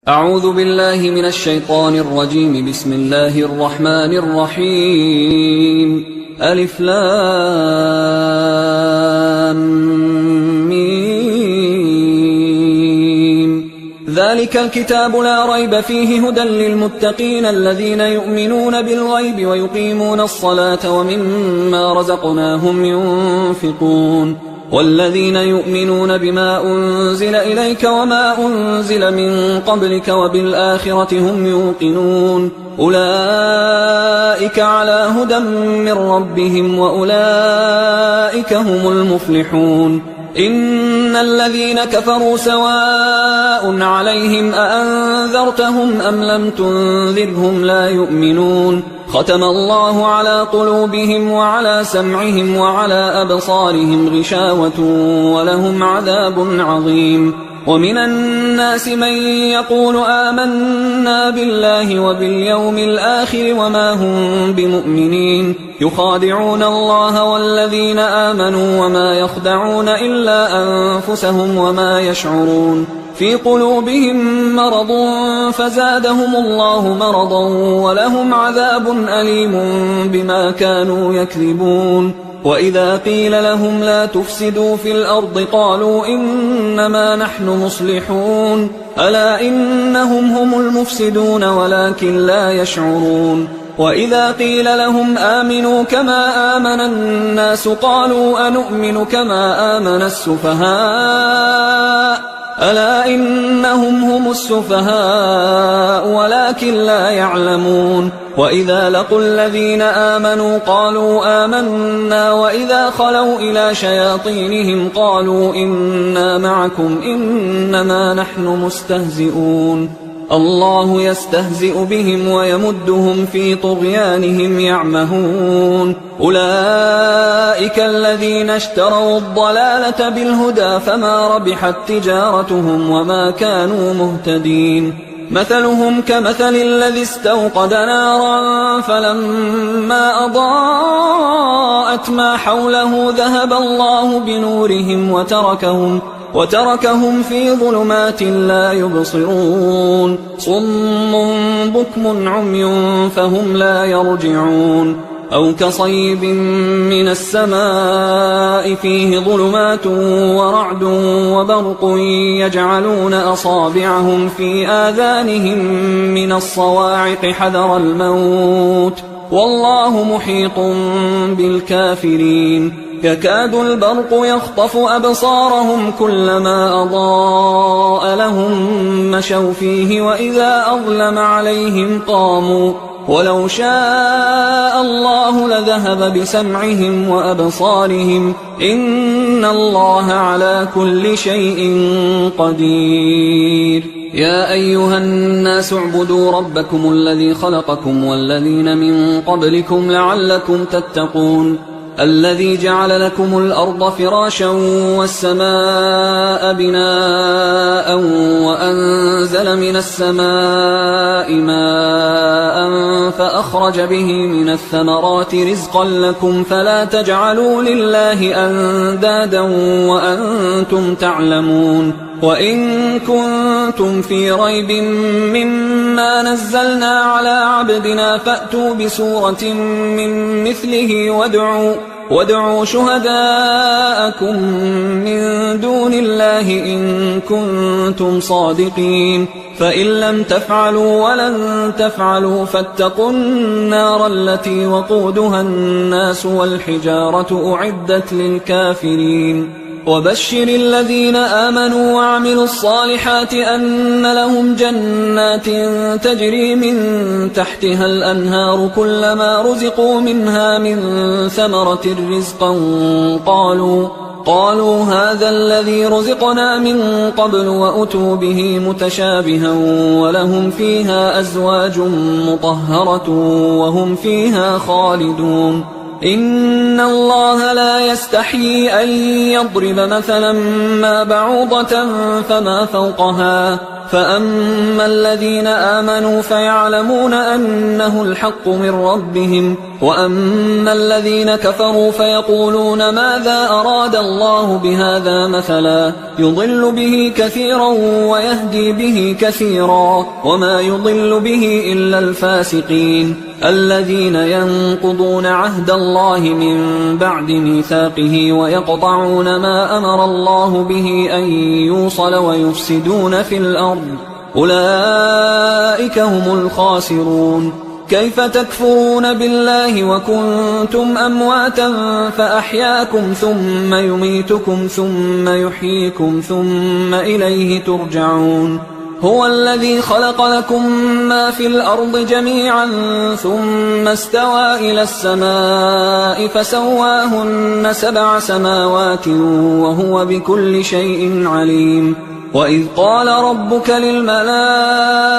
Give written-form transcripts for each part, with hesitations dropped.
أعوذ بالله من الشيطان الرجيم. بسم الله الرحمن الرحيم. ألف لام ميم. ذلك الكتاب لا ريب فيه هدى للمتقين الذين يؤمنون بالغيب ويقيمون الصلاة ومما رزقناهم ينفقون والذين يؤمنون بما أنزل إليك وما أنزل من قبلك وبالآخرة هم يوقنون أولئك على هدى من ربهم وأولئك هم المفلحون. إن الذين كفروا سواء عليهم أأنذرتهم أم لم تنذرهم لا يؤمنون. ختم الله على قلوبهم وعلى سمعهم وعلى أبصارهم غشاوة ولهم عذاب عظيم. ومن الناس من يقول آمنا بالله وباليوم الآخر وما هم بمؤمنين يخادعون الله والذين آمنوا وما يخدعون إلا أنفسهم وما يشعرون. في قلوبهم مرض فزادهم الله مرضا ولهم عذاب أليم بما كانوا يكذبون. وإذا قيل لهم لا تفسدوا في الأرض قالوا إنما نحن مصلحون ألا إنهم هم المفسدون ولكن لا يشعرون. وإذا قيل لهم آمنوا كما آمن الناس قالوا أنؤمن كما آمن السفهاء ألا إنهم هم السفهاء ولكن لا يعلمون. وإذا لقوا الذين آمنوا قالوا آمنا وإذا خلوا إلى شياطينهم قالوا إنا معكم إنما نحن مستهزئون. الله يستهزئ بهم ويمدهم في طغيانهم يعمهون. أولئك الذين اشتروا الضلالة بالهدى فما ربحت تجارتهم وما كانوا مهتدين. مثلهم كمثل الذي استوقد نارا فلما أضاءت ما حوله ذهب الله بنورهم وتركهم في ظلمات لا يبصرون. صم بكم عمي فهم لا يرجعون. أو كصيب من السماء فيه ظلمات ورعد وبرق يجعلون أصابعهم في آذانهم من الصواعق حذر الموت والله محيط بالكافرين. يكاد البرق يخطف أبصارهم كلما أضاء لهم مشوا فيه وإذا أظلم عليهم قاموا ولو شاء الله لذهب بسمعهم وأبصارهم إن الله على كل شيء قدير. يا أيها الناس اعبدوا ربكم الذي خلقكم والذين من قبلكم لعلكم تتقون. الذي جعل لكم الأرض فراشا والسماء بناء وأنزل من السماء ماء فأخرج به من الثمرات رزقا لكم فلا تجعلوا لله أندادا وأنتم تعلمون. وإن كنتم في ريب مما نزلنا على عبدنا فأتوا بسورة من مثله وادعوا شهداءكم من دون الله إن كنتم صادقين. فإن لم تفعلوا ولن تفعلوا فاتقوا النار التي وقودها الناس والحجارة أعدت للكافرين. وبشر الذين آمنوا وعملوا الصالحات أن لهم جنات تجري من تحتها الأنهار كلما رزقوا منها من ثمرة رزقا قالوا هذا الذي رزقنا من قبل وأتوا به متشابها ولهم فيها أزواج مطهرة وهم فيها خالدون. إن الله لا يستحيي أن يضرب مثلا ما بعوضة فما فوقها فأما الذين آمنوا فيعلمون أنه الحق من ربهم وأما الذين كفروا فيقولون ماذا أراد الله بهذا مثلا يضل به كثيرا ويهدي به كثيرا وما يضل به إلا الفاسقين الذين ينقضون عهد الله من بعد ميثاقه ويقطعون ما أمر الله به أن يوصل ويفسدون في الأرض أولئك هم الخاسرون. كيف تكفرون بالله وكنتم أمواتا فأحياكم ثم يميتكم ثم يحييكم ثم إليه ترجعون. هو الذي خلق لكم ما في الأرض جميعا ثم استوى إلى السماء فسواهن 7 سماوات وهو بكل شيء عليم. وإذ قال ربك للملائكة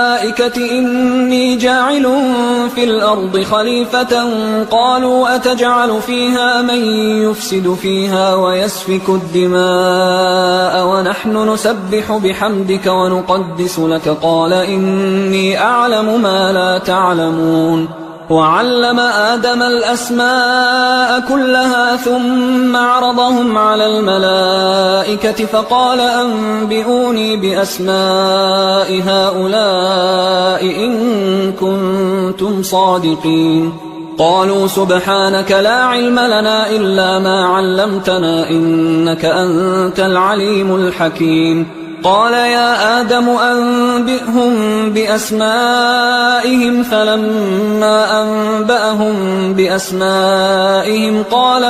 إني جاعل في الأرض خليفة قالوا أتجعل فيها من يفسد فيها ويسفك الدماء ونحن نسبح بحمدك ونقدس لك قال إني أعلم ما لا تعلمون. وعلم آدم الأسماء كلها ثم عرضهم على الملائكة فقال أنبئوني بأسماء هؤلاء إن كنتم صادقين. قالوا سبحانك لا علم لنا إلا ما علمتنا إنك أنت العليم الحكيم. قال يا آدم أنبئهم بأسمائهم فلما أنبأهم بأسمائهم قال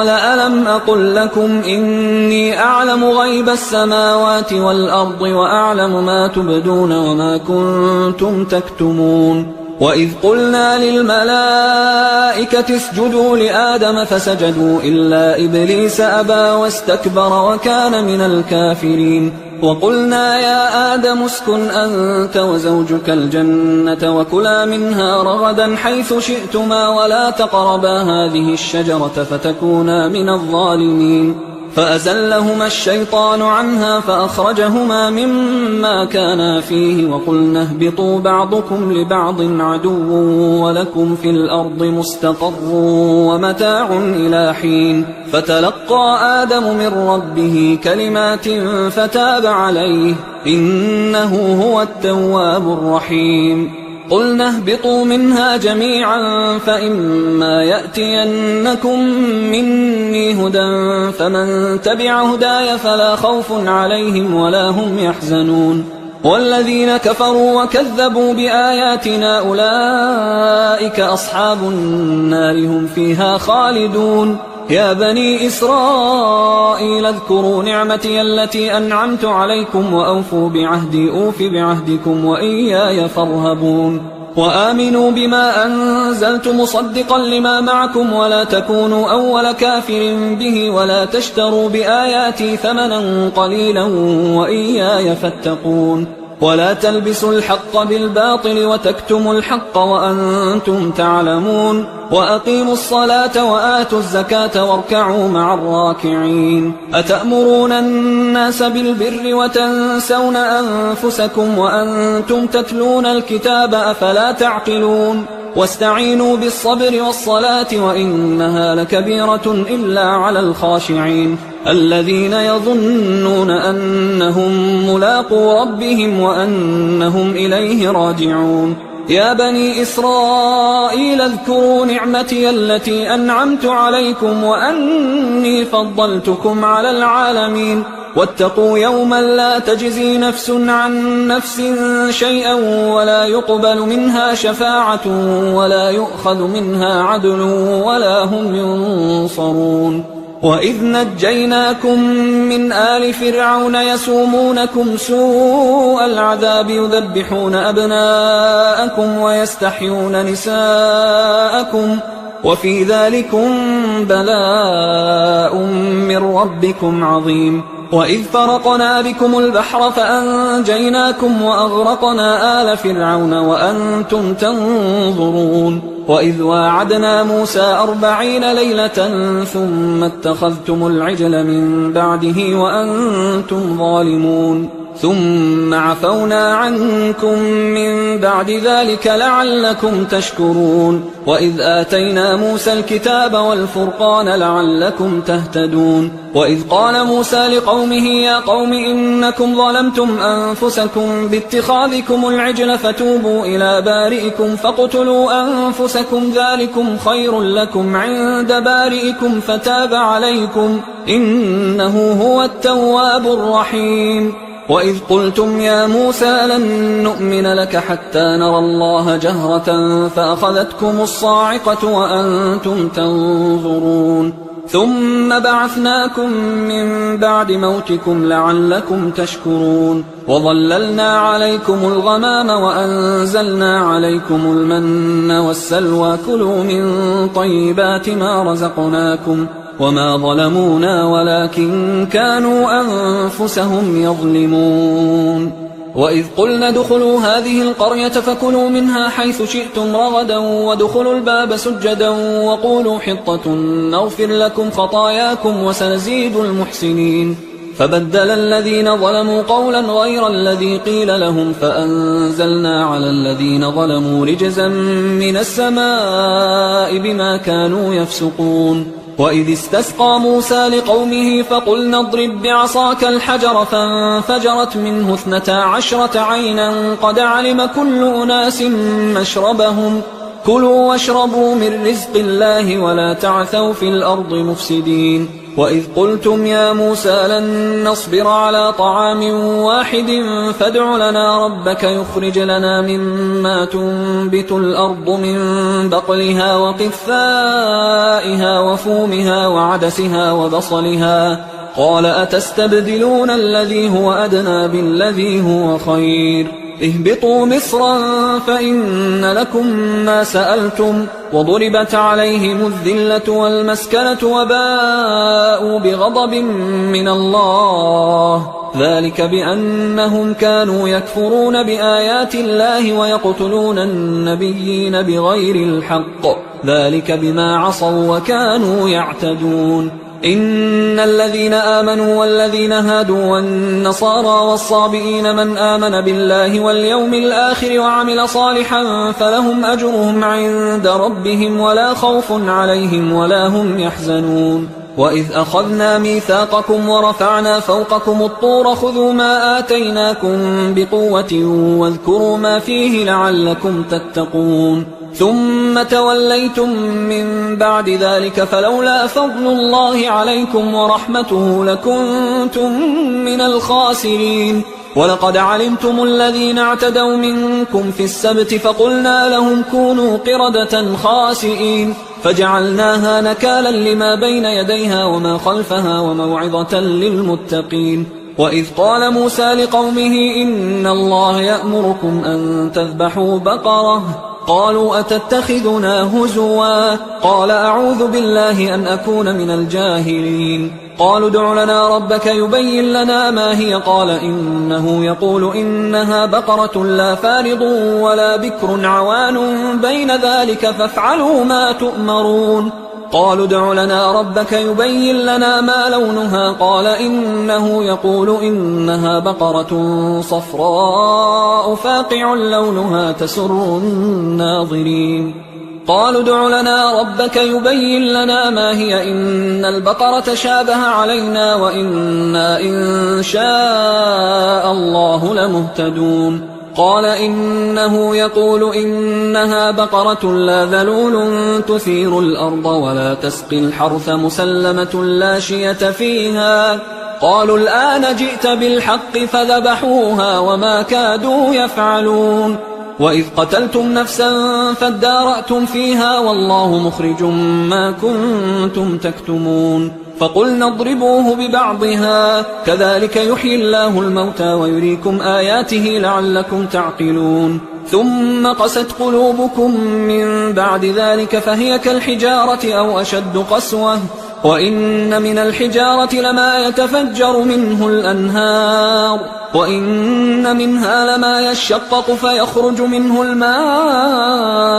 ألم أقل لكم إني أعلم غيب السماوات والأرض وأعلم ما تبدون وما كنتم تكتمون. وإذ قلنا للملائكة اسجدوا لآدم فسجدوا إلا إبليس أبى واستكبر وكان من الكافرين. وقلنا يا آدم اسكن أنت وزوجك الجنة وكلا منها رغدا حيث شئتما ولا تقربا هذه الشجرة فتكونا من الظالمين. فأزلهما الشيطان عنها فأخرجهما مما كانا فيه وقلنا اهبطوا بعضكم لبعض عدو ولكم في الأرض مستقر ومتاع إلى حين. فتلقى آدم من ربه كلمات فتاب عليه إنه هو التواب الرحيم. قلنا اهبطوا منها جميعا فإما يأتينكم مني هدى فمن تبع هداي فلا خوف عليهم ولا هم يحزنون. والذين كفروا وكذبوا بآياتنا أولئك أصحاب النار هم فيها خالدون. يا بني إسرائيل اذكروا نعمتي التي أنعمت عليكم وأوفوا بعهدي أوف بعهدكم وإياي فارهبون. وآمنوا بما أنزلت مصدقا لما معكم ولا تكونوا أول كافر به ولا تشتروا بآياتي ثمنا قليلا وإياي فاتقون. ولا تلبسوا الحق بالباطل وتكتموا الحق وأنتم تعلمون. وأقيموا الصلاة وآتوا الزكاة واركعوا مع الراكعين. أتأمرون الناس بالبر وتنسون أنفسكم وأنتم تتلون الكتاب أفلا تعقلون. واستعينوا بالصبر والصلاة وإنها لكبيرة إلا على الخاشعين الذين يظنون أنهم ملاقو ربهم وأنهم إليه راجعون. يا بني إسرائيل اذكروا نعمتي التي أنعمت عليكم وأني فضلتكم على العالمين. واتقوا يوما لا تجزي نفس عن نفس شيئا ولا يقبل منها شفاعة ولا يؤخذ منها عدل ولا هم ينصرون. وإذ نجيناكم من آل فرعون يسومونكم سوء العذاب يذبحون أبناءكم ويستحيون نساءكم وفي ذلكم بلاء من ربكم عظيم. وإذ فرقنا بكم البحر فأنجيناكم وأغرقنا آل فرعون وأنتم تنظرون. وإذ واعدنا موسى 40 ليلة ثم اتخذتم العجل من بعده وأنتم ظالمون. ثم عفونا عنكم من بعد ذلك لعلكم تشكرون وإذ آتينا موسى الكتاب والفرقان لعلكم تهتدون وإذ قال موسى لقومه يا قوم إنكم ظلمتم أنفسكم باتخاذكم العجل فتوبوا إلى بارئكم فاقتلوا أنفسكم ذلكم خير لكم عند بارئكم فتاب عليكم إنه هو التواب الرحيم وإذ قلتم يا موسى لن نؤمن لك حتى نرى الله جهرة فأخذتكم الصاعقة وأنتم تنظرون ثم بعثناكم من بعد موتكم لعلكم تشكرون وظللنا عليكم الغمام وأنزلنا عليكم المن والسلوى كلوا من طيبات ما رزقناكم وما ظلمونا ولكن كانوا أنفسهم يظلمون وإذ قلنا ادخلوا هذه القرية فكلوا منها حيث شئتم رغدا وادخلوا الباب سجدا وقولوا حطة نغفر لكم خطاياكم وسنزيد المحسنين فبدل الذين ظلموا قولا غير الذي قيل لهم فأنزلنا على الذين ظلموا رجزا من السماء بما كانوا يفسقون وإذ استسقى موسى لقومه فقلنا اضرب بعصاك الحجر فانفجرت منه 12 عينا قد علم كل أناس مشربهم كلوا واشربوا من رزق الله ولا تعثوا في الأرض مفسدين وإذ قلتم يا موسى لن نصبر على طعام واحد فادع لنا ربك يخرج لنا مما تنبت الأرض من بقلها وقثائها وفومها وعدسها وبصلها قال أتستبدلون الذي هو أدنى بالذي هو خير اهبطوا مصرا فإن لكم ما سألتم وضربت عليهم الذلة والمسكنة وباءوا بغضب من الله ذلك بأنهم كانوا يكفرون بآيات الله ويقتلون النبيين بغير الحق ذلك بما عصوا وكانوا يعتدون إن الذين آمنوا والذين هادوا والنصارى والصابئين من آمن بالله واليوم الآخر وعمل صالحا فلهم أجرهم عند ربهم ولا خوف عليهم ولا هم يحزنون وإذ أخذنا ميثاقكم ورفعنا فوقكم الطور خذوا ما آتيناكم بقوة واذكروا ما فيه لعلكم تتقون ثم توليتم من بعد ذلك فلولا فضل الله عليكم ورحمته لكنتم من الخاسرين ولقد علمتم الذين اعتدوا منكم في السبت فقلنا لهم كونوا قردة خاسئين فجعلناها نكالا لما بين يديها وما خلفها وموعظة للمتقين وإذ قال موسى لقومه إن الله يأمركم أن تذبحوا بقرة قالوا أتتخذنا هزوا قال أعوذ بالله أن أكون من الجاهلين قالوا ادع لنا ربك يبين لنا ما هي قال إنه يقول إنها بقرة لا فارض ولا بكر عوان بين ذلك فافعلوا ما تؤمرون قالوا ادع لنا ربك يبين لنا ما لونها قال إنه يقول إنها بقرة صفراء فاقع لونها تسر الناظرين قالوا ادع لنا ربك يبين لنا ما هي إن البقرة شابه علينا وإنا إن شاء الله لمهتدون قال إنه يقول إنها بقرة لا ذلول تثير الأرض ولا تسقي الحرث مسلمة لا شية فيها قالوا الآن جئت بالحق فذبحوها وما كادوا يفعلون وإذ قتلتم نفسا فادارأتم فيها والله مخرج ما كنتم تكتمون فقلنا اضربوه ببعضها كذلك يحيي الله الموتى ويريكم آياته لعلكم تعقلون ثم قست قلوبكم من بعد ذلك فهي كالحجارة أو أشد قسوة وإن من الحجارة لما يتفجر منه الأنهار وإن منها لما يشقق فيخرج منه الماء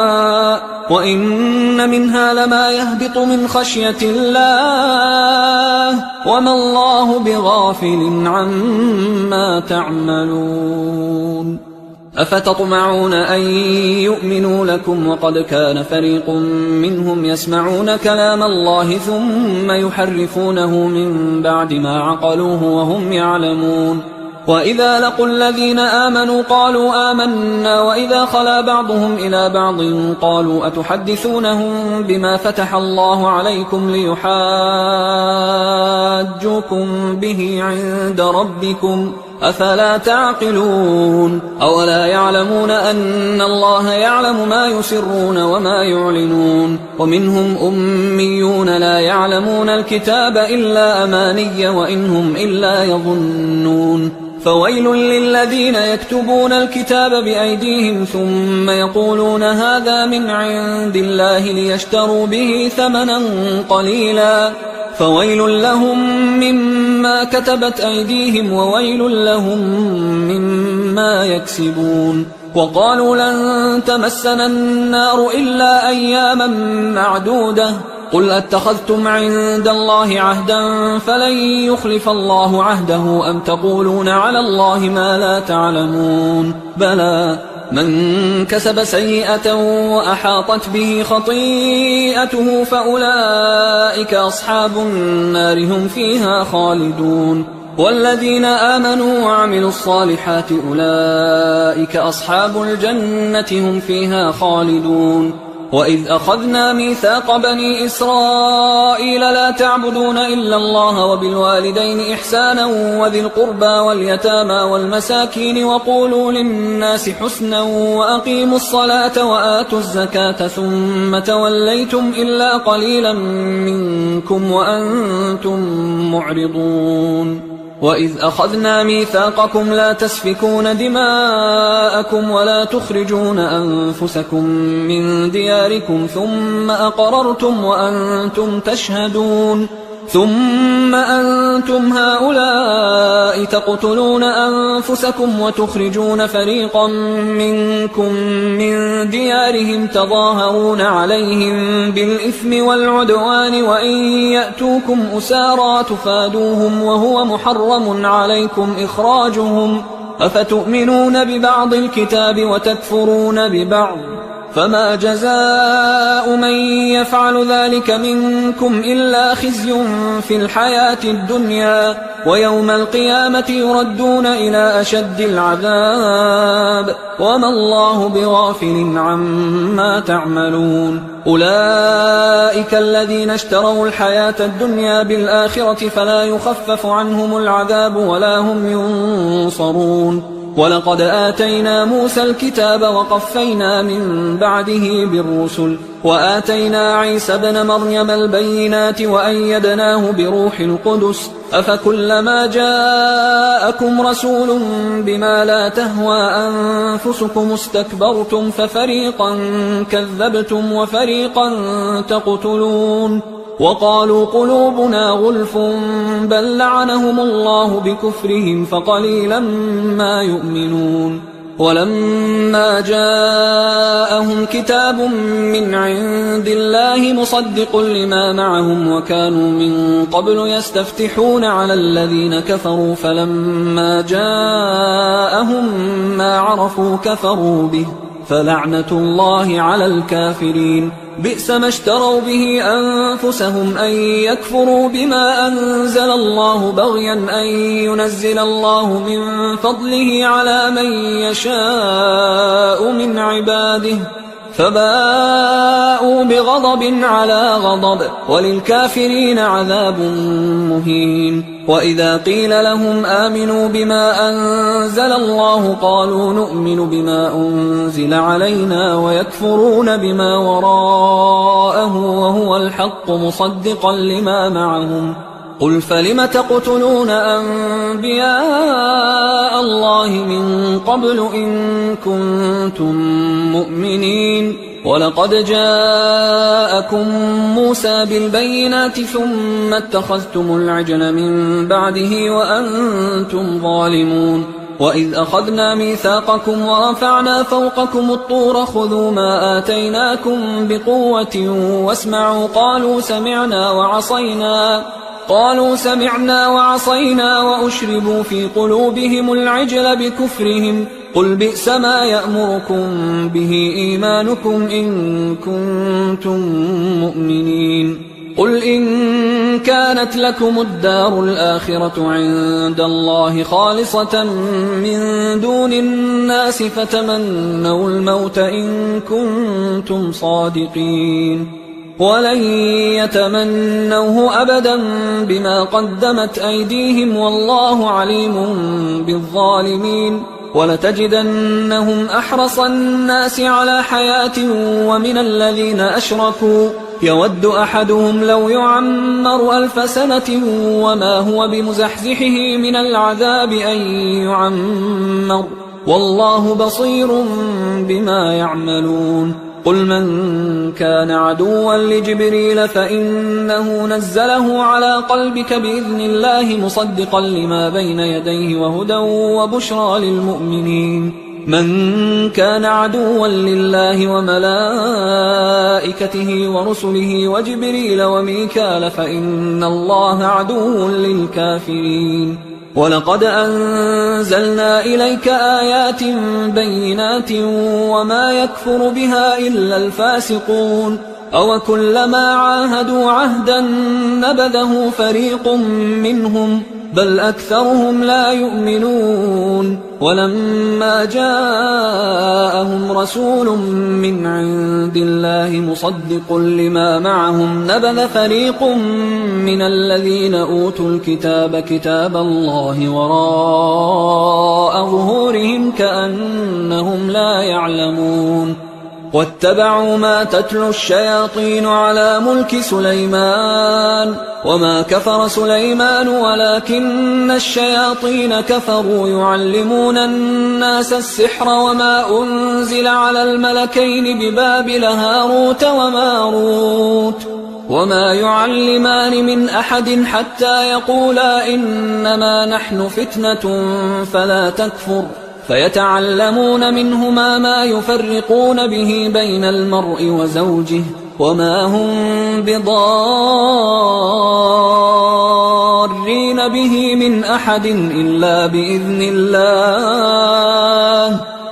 وإن منها لما يهبط من خشية الله وما الله بغافل عما تعملون. أفتطمعون أن يؤمنوا لكم وقد كان فريق منهم يسمعون كلام الله ثم يحرفونه من بعد ما عقلوه وهم يعلمون. وإذا لقوا الذين آمنوا قالوا آمنا وإذا خلا بعضهم إلى بعض قالوا أتحدثونهم بما فتح الله عليكم ليحاجوكم به عند ربكم أفلا تعقلون. أولا يعلمون أن الله يعلم ما يسرون وما يعلنون. ومنهم أميون لا يعلمون الكتاب إلا أماني وإنهم إلا يظنون. فويل للذين يكتبون الكتاب بأيديهم ثم يقولون هذا من عند الله ليشتروا به ثمنا قليلا فويل لهم مما كتبت أيديهم وويل لهم مما يكسبون. وقالوا لن تمسنا النار إلا أياما معدودة قل أتخذتم عند الله عهدا فلن يخلف الله عهده أم تقولون على الله ما لا تعلمون. بلى من كسب سيئة وأحاطت به خطيئته فأولئك أصحاب النار هم فيها خالدون. والذين آمنوا وعملوا الصالحات أولئك أصحاب الجنة هم فيها خالدون. وإذ أخذنا ميثاق بني إسرائيل لا تعبدون إلا الله وبالوالدين إحسانا وذي القربى واليتامى والمساكين وقولوا للناس حسنا وأقيموا الصلاة وآتوا الزكاة ثم توليتم إلا قليلا منكم وأنتم معرضون. وإذ أخذنا ميثاقكم لا تسفكون دماءكم ولا تخرجون أنفسكم من دياركم ثم أقررتم وأنتم تشهدون. ثم أنتم هؤلاء تقتلون أنفسكم وتخرجون فريقا منكم من ديارهم تظاهرون عليهم بالإثم والعدوان وإن يأتوكم أسارى تفادوهم وهو محرم عليكم إخراجهم أفتؤمنون ببعض الكتاب وتكفرون ببعض فما جزاء من يفعل ذلك منكم إلا خزي في الحياة الدنيا ويوم القيامة يردون إلى أشد العذاب وما الله بغافل عما تعملون. أولئك الذين اشتروا الحياة الدنيا بالآخرة فلا يخفف عنهم العذاب ولا هم ينصرون. ولقد آتينا موسى الكتاب وقفينا من بعده بالرسل وآتينا عيسى ابن مريم البينات وأيدناه بروح القدس أفكلما جاءكم رسول بما لا تهوى أنفسكم استكبرتم ففريقا كذبتم وفريقا تقتلون. وقالوا قلوبنا غلف بل لعنهم الله بكفرهم فقليلا ما يؤمنون. ولما جاءهم كتاب من عند الله مصدق لما معهم وكانوا من قبل يستفتحون على الذين كفروا فلما جاءهم ما عرفوا كفروا به فلعنة الله على الكافرين. بئس ما اشتروا به أنفسهم أن يكفروا بما أنزل الله بغيا أن ينزل الله من فضله على من يشاء من عباده فباءوا بغضب على غضب وللكافرين عذاب مهين. وإذا قيل لهم آمنوا بما أنزل الله قالوا نؤمن بما أنزل علينا ويكفرون بما وراءه وهو الحق مصدقا لما معهم. قل فلم تقتلون أنبياء الله من قبل إن كنتم مؤمنين ولقد جاءكم موسى بالبينات ثم اتخذتم العجل من بعده وأنتم ظالمون وإذ أخذنا ميثاقكم ورفعنا فوقكم الطور خذوا ما آتيناكم بقوة واسمعوا قالوا سمعنا وعصينا وأشربوا في قلوبهم العجل بكفرهم قل بئس ما يأمركم به إيمانكم إن كنتم مؤمنين قل إن كانت لكم الدار الآخرة عند الله خالصة من دون الناس فتمنوا الموت إن كنتم صادقين ولن يتمنوه أبدا بما قدمت أيديهم والله عليم بالظالمين ولتجدنهم أحرص الناس على حياة ومن الذين أشركوا يود أحدهم لو يعمر 1000 سنة وما هو بمزحزحه من العذاب أن يعمر والله بصير بما يعملون قل من كان عدوا لجبريل فإنه نزله على قلبك بإذن الله مصدقا لما بين يديه وهدى وبشرى للمؤمنين من كان عدوا لله وملائكته ورسله وجبريل وميكال فإن الله عدو للكافرين ولقد أنزلنا إليك آيات بينات وما يكفر بها إلا الفاسقون أوكلما عاهدوا عهدا نبذه فريق منهم بل أكثرهم لا يؤمنون ولما جاءهم رسول من عند الله مصدق لما معهم نبذ فريق من الذين أوتوا الكتاب كتاب الله وراء ظهورهم كأنهم لا يعلمون واتبعوا ما تتلو الشياطين على ملك سليمان وما كفر سليمان ولكن الشياطين كفروا يعلمون الناس السحر وما أنزل على الملكين ببابل هاروت وماروت وما يعلمان من أحد حتى يقولا إنما نحن فتنة فلا تكفر فيتعلمون منهما ما يفرقون به بين المرء وزوجه وما هم بضارين به من أحد إلا بإذن الله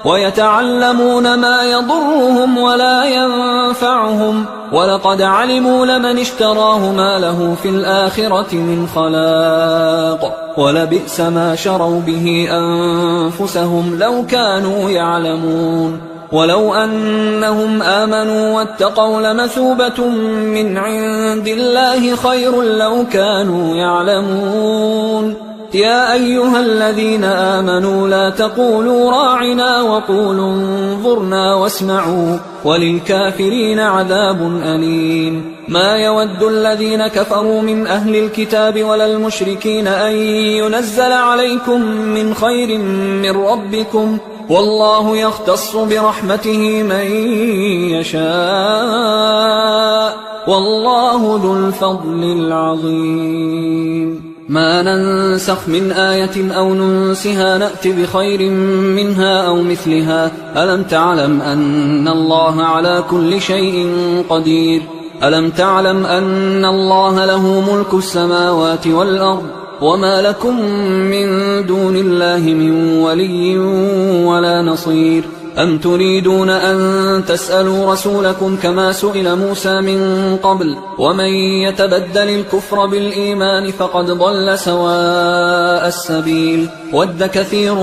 ويتعلمون ما يضرهم ولا ينفعهم ولقد علموا لمن اشتراه ما له في الآخرة من خلاق ولبئس ما شروا به أنفسهم لو كانوا يعلمون ولو أنهم آمنوا واتقوا لمثوبة من عند الله خير لو كانوا يعلمون يا أيها الذين آمنوا لا تقولوا راعنا وقولوا انظرنا واسمعوا وللكافرين عذاب أليم ما يود الذين كفروا من أهل الكتاب ولا المشركين أن ينزل عليكم من خير من ربكم والله يختص برحمته من يشاء والله ذو الفضل العظيم ما ننسخ من آية أو ننسها نأت بخير منها أو مثلها ألم تعلم أن الله على كل شيء قدير ألم تعلم أن الله له ملك السماوات والأرض وما لكم من دون الله من ولي ولا نصير أم تريدون أن تسألوا رسولكم كما سئل موسى من قبل ومن يتبدل الكفر بالإيمان فقد ضل سواء السبيل ود كثير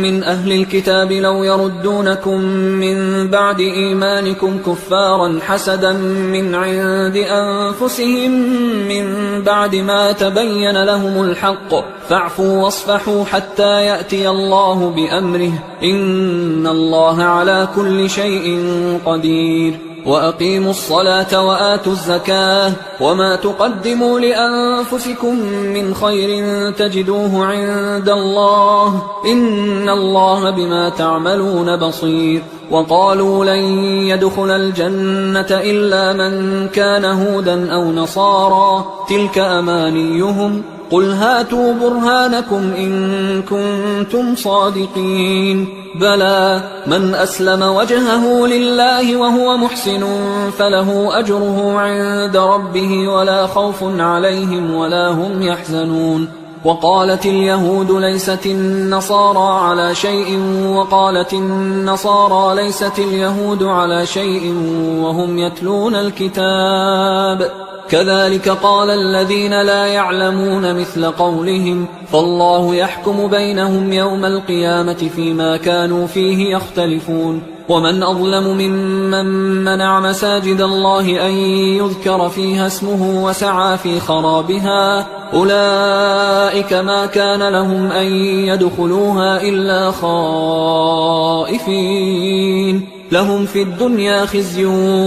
من أهل الكتاب لو يردونكم من بعد إيمانكم كفارا حسدا من عند أنفسهم من بعد ما تبين لهم الحق فاعفوا واصفحوا حتى يأتي الله بأمره إن الله على كل شيء قدير وأقيموا الصلاة وآتوا الزكاة وما تقدموا لأنفسكم من خير تجدوه عند الله إن الله بما تعملون بصير وقالوا لن يدخل الجنة إلا من كان هودا أو نصارى تلك أمانيهم قل هاتوا برهانكم إن كنتم صادقين بلى من أسلم وجهه لله وهو محسن فله أجره عند ربه ولا خوف عليهم ولا هم يحزنون وقالت اليهود ليست النصارى على شيء وقالت النصارى ليست اليهود على شيء وهم يتلون الكتاب كذلك قال الذين لا يعلمون مثل قولهم فالله يحكم بينهم يوم القيامة فيما كانوا فيه يختلفون ومن أظلم ممن منع مساجد الله أن يذكر فيها اسمه وسعى في خرابها أولئك ما كان لهم أن يدخلوها إلا خائفين لهم في الدنيا خزي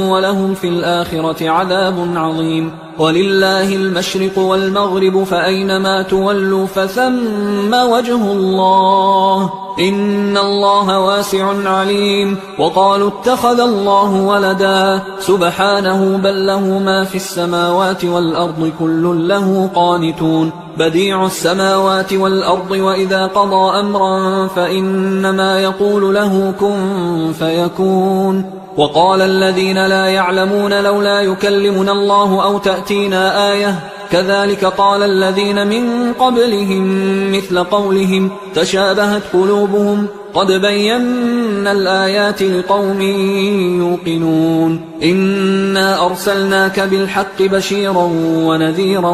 ولهم في الآخرة عذاب عظيم ولله المشرق والمغرب فأينما تولوا فثم وجه الله إن الله واسع عليم وقالوا اتخذ الله ولدا سبحانه بل له ما في السماوات والأرض كل له قانتون بديع السماوات والأرض وإذا قضى أمرا فإنما يقول له كن فيكون وقال الذين لا يعلمون لولا يكلمنا الله أو تأتينا آية كذلك قال الذين من قبلهم مثل قولهم تشابهت قلوبهم قد بينا الآيات لقوم يوقنون إنا أرسلناك بالحق بشيرا ونذيرا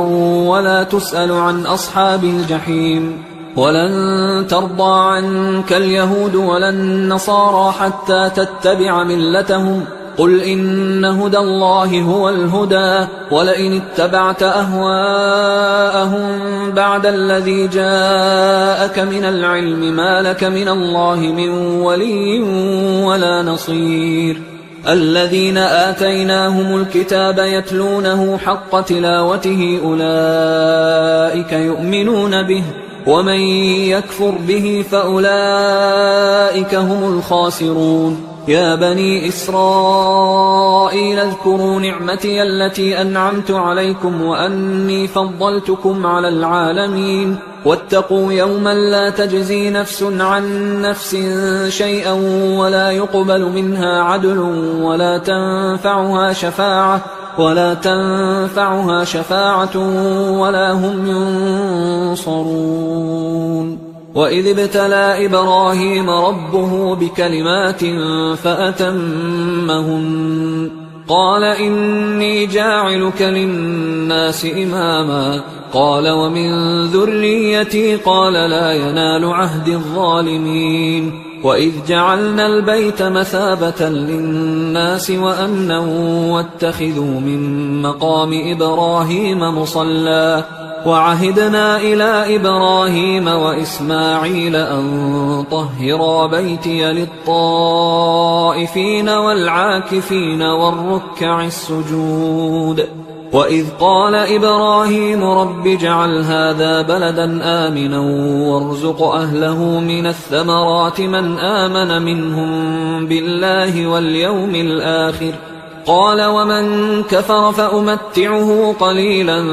ولا تسأل عن أصحاب الجحيم ولن ترضى عنك اليهود ولا النصارى حتى تتبع ملتهم قل إن هدى الله هو الهدى ولئن اتبعت أهواءهم بعد الذي جاءك من العلم ما لك من الله من ولي ولا نصير الذين آتيناهم الكتاب يتلونه حق تلاوته أولئك يؤمنون به ومن يكفر به فأولئك هم الخاسرون يا بني إسرائيل اذكروا نعمتي التي أنعمت عليكم وأني فضلتكم على العالمين واتقوا يوما لا تجزي نفس عن نفس شيئا ولا يقبل منها عدل ولا تنفعها شفاعة ولا هم ينصرون وإذ ابتلى إبراهيم ربه بكلمات فأتمهن قال إني جاعلك للناس إماما قال ومن ذريتي قال لا ينال عهد الظالمين وإذ جعلنا البيت مثابة للناس وأمنا واتخذوا من مقام إبراهيم مصلى وعهدنا إلى إبراهيم وإسماعيل أن طهرا بيتي للطائفين والعاكفين والركع السجود وإذ قال إبراهيم رب اجعل هذا بلدا آمنا وارزق أهله من الثمرات من آمن منهم بالله واليوم الآخر قال ومن كفر فأمتعه قليلا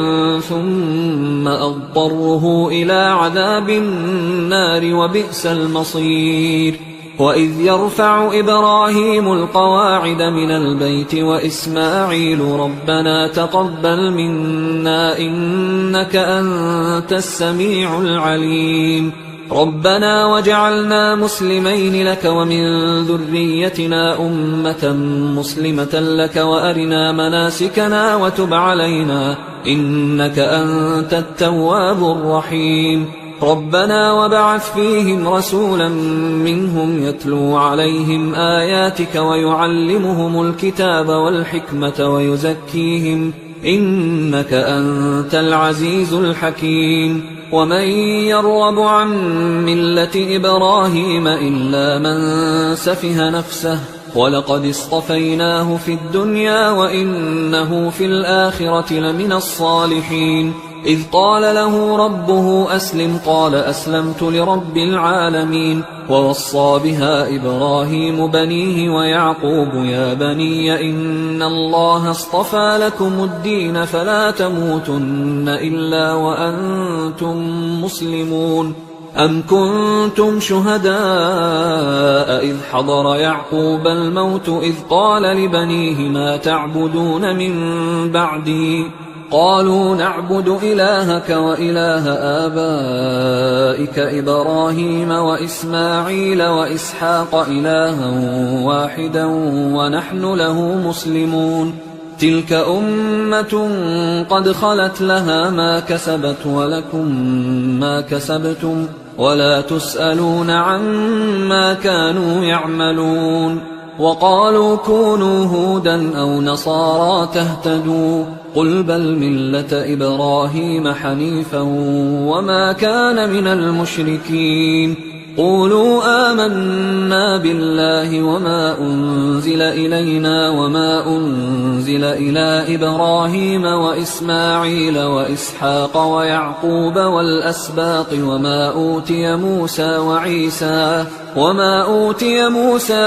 ثم أضطره إلى عذاب النار وبئس المصير وإذ يرفع إبراهيم القواعد من البيت وإسماعيل ربنا تقبل منا إنك أنت السميع العليم ربنا وجعلنا مسلمين لك ومن ذريتنا أمة مسلمة لك وأرنا مناسكنا وتب علينا إنك أنت التواب الرحيم ربنا وبعث فيهم رسولا منهم يتلو عليهم آياتك ويعلمهم الكتاب والحكمة ويزكيهم إنك أنت العزيز الحكيم ومن يرغب عن ملة إبراهيم إلا من سفه نفسه ولقد اصطفيناه في الدنيا وإنه في الآخرة لمن الصالحين إذ قال له ربه أسلم قال أسلمت لرب العالمين. ووصى بها إبراهيم بنيه ويعقوب يا بني إن الله اصطفى لكم الدين فلا تموتن إلا وأنتم مسلمون. أم كنتم شهداء إذ حضر يعقوب الموت إذ قال لبنيه ما تعبدون من بعدي قالوا نعبد إلهك وإله آبائك إبراهيم وإسماعيل وإسحاق إلها واحدا ونحن له مسلمون. تلك أمة قد خلت لها ما كسبت ولكم ما كسبتم ولا تسألون عما كانوا يعملون. وقالوا كونوا هودا أو نصارى تهتدوا قل بل ملة إبراهيم حنيفا وما كان من المشركين. قولوا آمنا بالله وما أنزل إلينا وما أنزل إلى إبراهيم وإسماعيل وإسحاق ويعقوب والأسباط وما أوتي موسى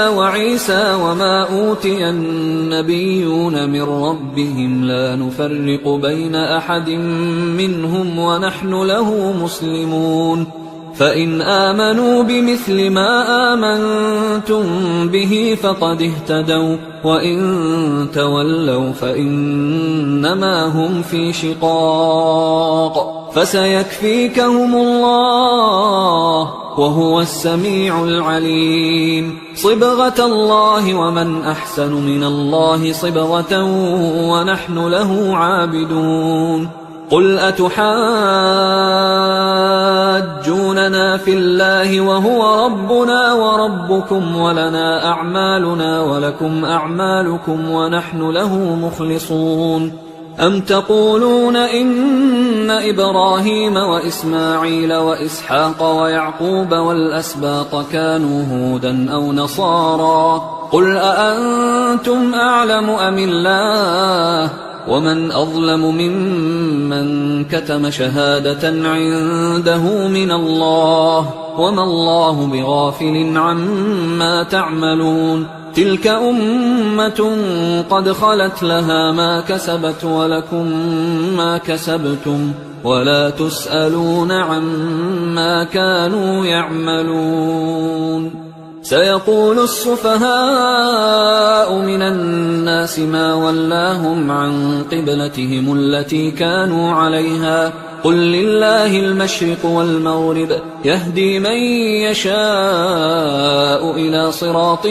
وعيسى وما أوتي النبيون من ربهم لا نفرق بين أحد منهم ونحن له مسلمون. فإن آمنوا بمثل ما آمنتم به فقد اهتدوا وإن تولوا فإنما هم في شقاق فسيكفيكهم الله وهو السميع العليم. صبغة الله ومن أحسن من الله صبغة ونحن له عابدون. قل أتحاجوننا في الله وهو ربنا وربكم ولنا أعمالنا ولكم أعمالكم ونحن له مخلصون. أم تقولون إن إبراهيم وإسماعيل وإسحاق ويعقوب والأسباط كانوا هودا أو نصارى قل أأنتم أعلم أم الله ومن أظلم ممن كتم شهادة عنده من الله وما الله بغافل عما تعملون. تلك أمة قد خلت لها ما كسبت ولكم ما كسبتم ولا تسألون عما كانوا يعملون. سيقول السفهاء من الناس ما ولاهم عن قبلتهم التي كانوا عليها قل لله المشرق والمغرب يهدي من يشاء إلى صراط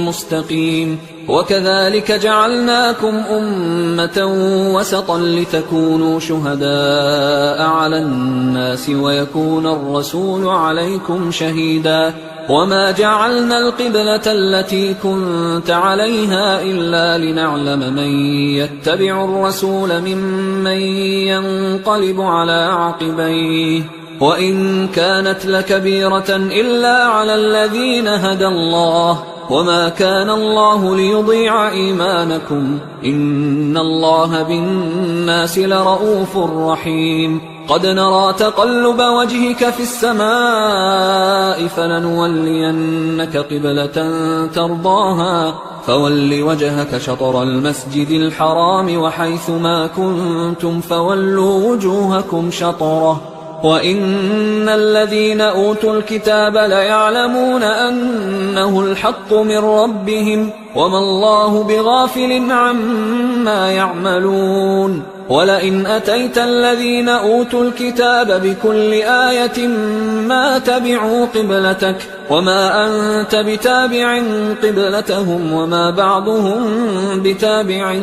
مستقيم. وكذلك جعلناكم أمة وسطا لتكونوا شهداء على الناس ويكون الرسول عليكم شهيدا. وما جعلنا القبلة التي كنت عليها إلا لنعلم من يتبع الرسول ممن ينقلب على عقبيه وإن كانت لكبيرة إلا على الذين هدى الله وما كان الله ليضيع إيمانكم إن الله بالناس لرؤوف رحيم. قد نرى تقلب وجهك في السماء فلنولينك قبلة ترضاها فول وجهك شطر المسجد الحرام وحيث ما كنتم فولوا وجوهكم شطره وإن الذين أوتوا الكتاب ليعلمون أنه الحق من ربهم وما الله بغافل عما يعملون. ولئن أتيت الذين أوتوا الكتاب بكل آية ما تبعوا قبلتك وما أنت بتابع قبلتهم وما بعضهم بتابع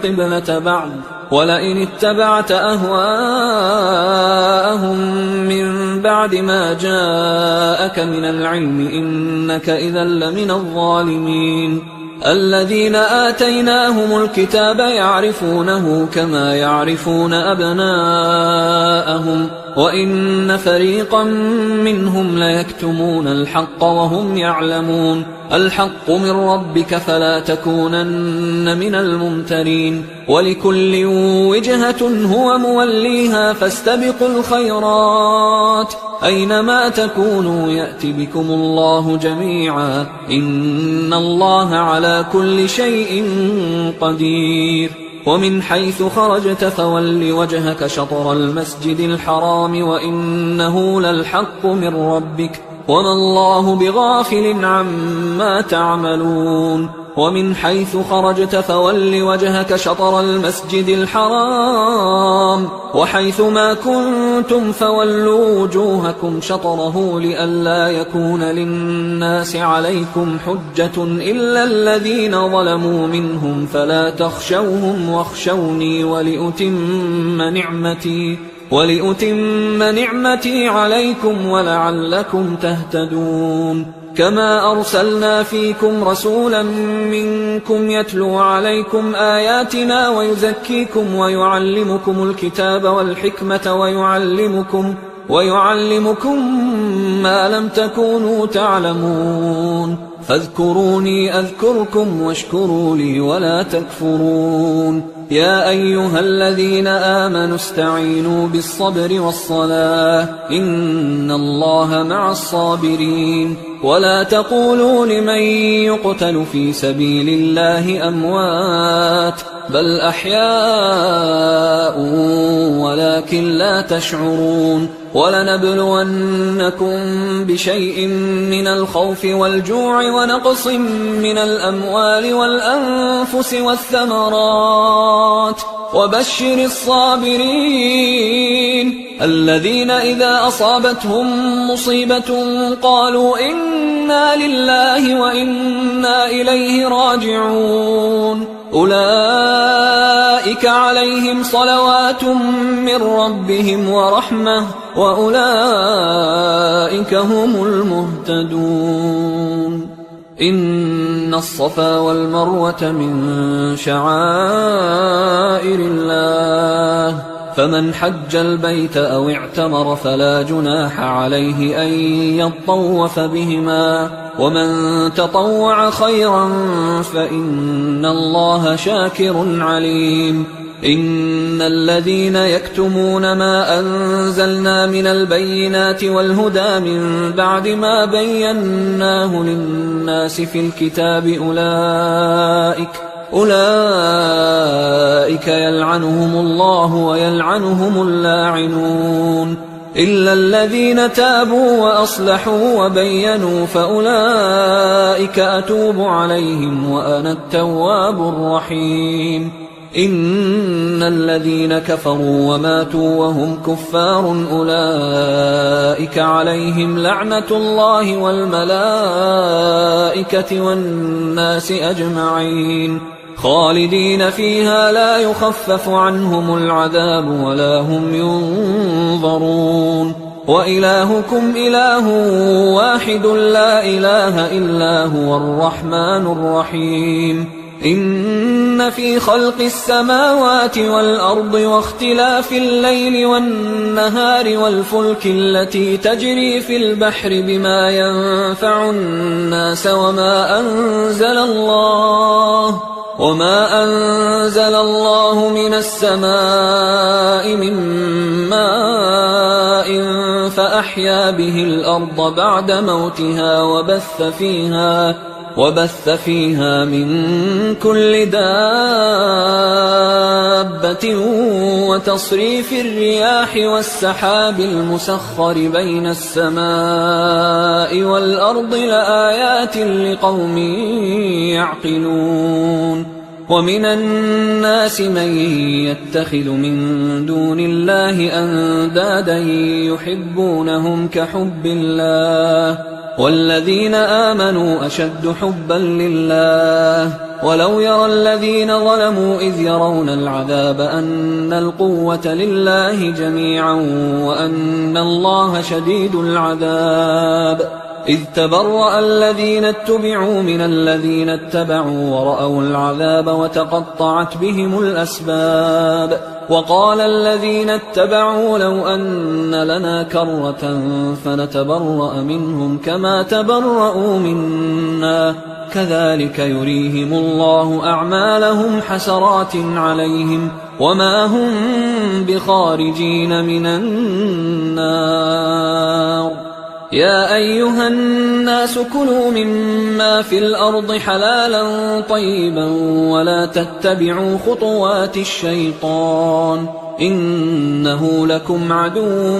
قبلة بعض ولئن اتبعت أهواءهم من بعد ما جاءك من العلم إنك إذا لمن الظالمين. الذين آتيناهم الكتاب يعرفونه كما يعرفون أبناءهم وإن فريقا منهم ليكتمون الحق وهم يعلمون الحق من ربك فلا تكونن من الممترين ولكل وجهة هو موليها فاستبقوا الخيرات أينما تكونوا يأت بكم الله جميعا إن الله على كل شيء قدير ومن حيث خرجت فول وجهك شطر المسجد الحرام وإنه للحق من ربك وما الله بغافل عما تعملون ومن حيث خرجت فول وجهك شطر المسجد الحرام وحيث ما كنتم فولوا وجوهكم شطره لئلا يكون للناس عليكم حجة إلا الذين ظلموا منهم فلا تخشوهم واخشوني ولأتم نعمتي عليكم ولعلكم تهتدون كما أرسلنا فيكم رسولا منكم يتلو عليكم آياتنا ويزكيكم ويعلمكم الكتاب والحكمة ويعلمكم ما لم تكونوا تعلمون فاذكروني أذكركم واشكروا لي ولا تكفرون يا أيها الذين آمنوا استعينوا بالصبر والصلاة إن الله مع الصابرين ولا تقولوا لمن يقتل في سبيل الله أموات بل أحياء ولكن لا تشعرون ولنبلونكم بشيء من الخوف والجوع ونقص من الأموال والأنفس والثمرات وبشر الصابرين الذين إذا أصابتهم مصيبة قالوا إنا لله وإنا إليه راجعون أولئك عليهم صلوات من ربهم ورحمة وأولئك هم المهتدون إن الصفا والمروة من شعائر الله فمن حج البيت أو اعتمر فلا جناح عليه أن يطوف بهما ومن تطوع خيرا فإن الله شاكر عليم إن الذين يكتمون ما أنزلنا من البينات والهدى من بعد ما بيناه للناس في الكتاب أولئك يلعنهم الله ويلعنهم اللاعنون إلا الذين تابوا وأصلحوا وبينوا فأولئك أتوب عليهم وأنا التواب الرحيم إن الذين كفروا وماتوا وهم كفار أولئك عليهم لعنة الله والملائكة والناس أجمعين خالدين فيها لا يخفف عنهم العذاب ولا هم ينظرون وإلهكم إله واحد لا إله إلا هو الرحمن الرحيم إن في خلق السماوات والأرض واختلاف الليل والنهار والفلك التي تجري في البحر بما ينفع الناس وما أنزل الله من السماء من ماء فأحيا به الأرض بعد موتها وبث فيها من كل دابة وتصريف الرياح والسحاب المسخر بين السماء والأرض لآيات لقوم يعقلون ومن الناس من يتخذ من دون الله أندادا يحبونهم كحب الله والذين آمنوا أشد حبا لله ولو يرى الذين ظلموا إذ يرون العذاب أن القوة لله جميعا وأن الله شديد العذاب إذ تبرأ الذين اتبعوا من الذين اتبعوا ورأوا العذاب وتقطعت بهم الأسباب وقال الذين اتبعوا لو أن لنا كرة فنتبرأ منهم كما تبرأوا منا كذلك يريهم الله أعمالهم حسرات عليهم وما هم بخارجين من النار يا أيها الناس كلوا مما في الأرض حلالا طيبا ولا تتبعوا خطوات الشيطان إنه لكم عدو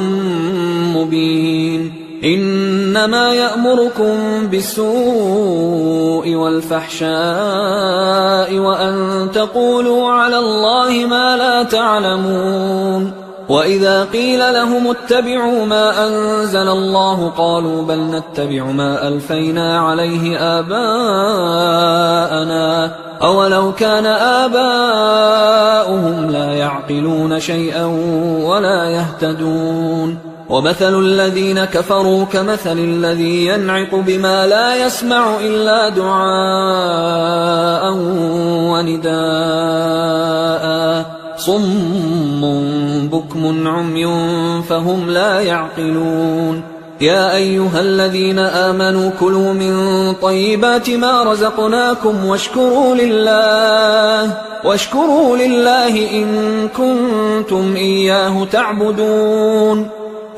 مبين إنما يأمركم بالسوء والفحشاء وأن تقولوا على الله ما لا تعلمون وإذا قيل لهم اتبعوا ما أنزل الله قالوا بل نتبع ما ألفينا عليه آباءنا أولو كان آباؤهم لا يعقلون شيئا ولا يهتدون ومثل الذين كفروا كمثل الذي ينعق بما لا يسمع إلا دعاء ونداء صم بكم عمي فهم لا يعقلون يا أيها الذين آمنوا كلوا من طيبات ما رزقناكم واشكروا لله إن كنتم إياه تعبدون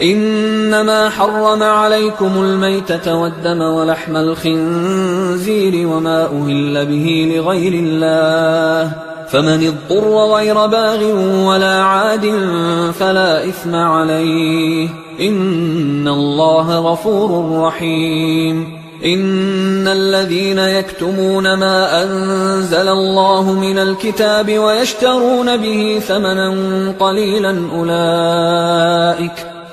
إنما حرم عليكم الميتة والدم ولحم الخنزير وما أهل به لغير الله فمن اضطر غير باغ ولا عاد فلا إثم عليه إن الله غفور رحيم إن الذين يكتمون ما أنزل الله من الكتاب ويشترون به ثمنا قليلا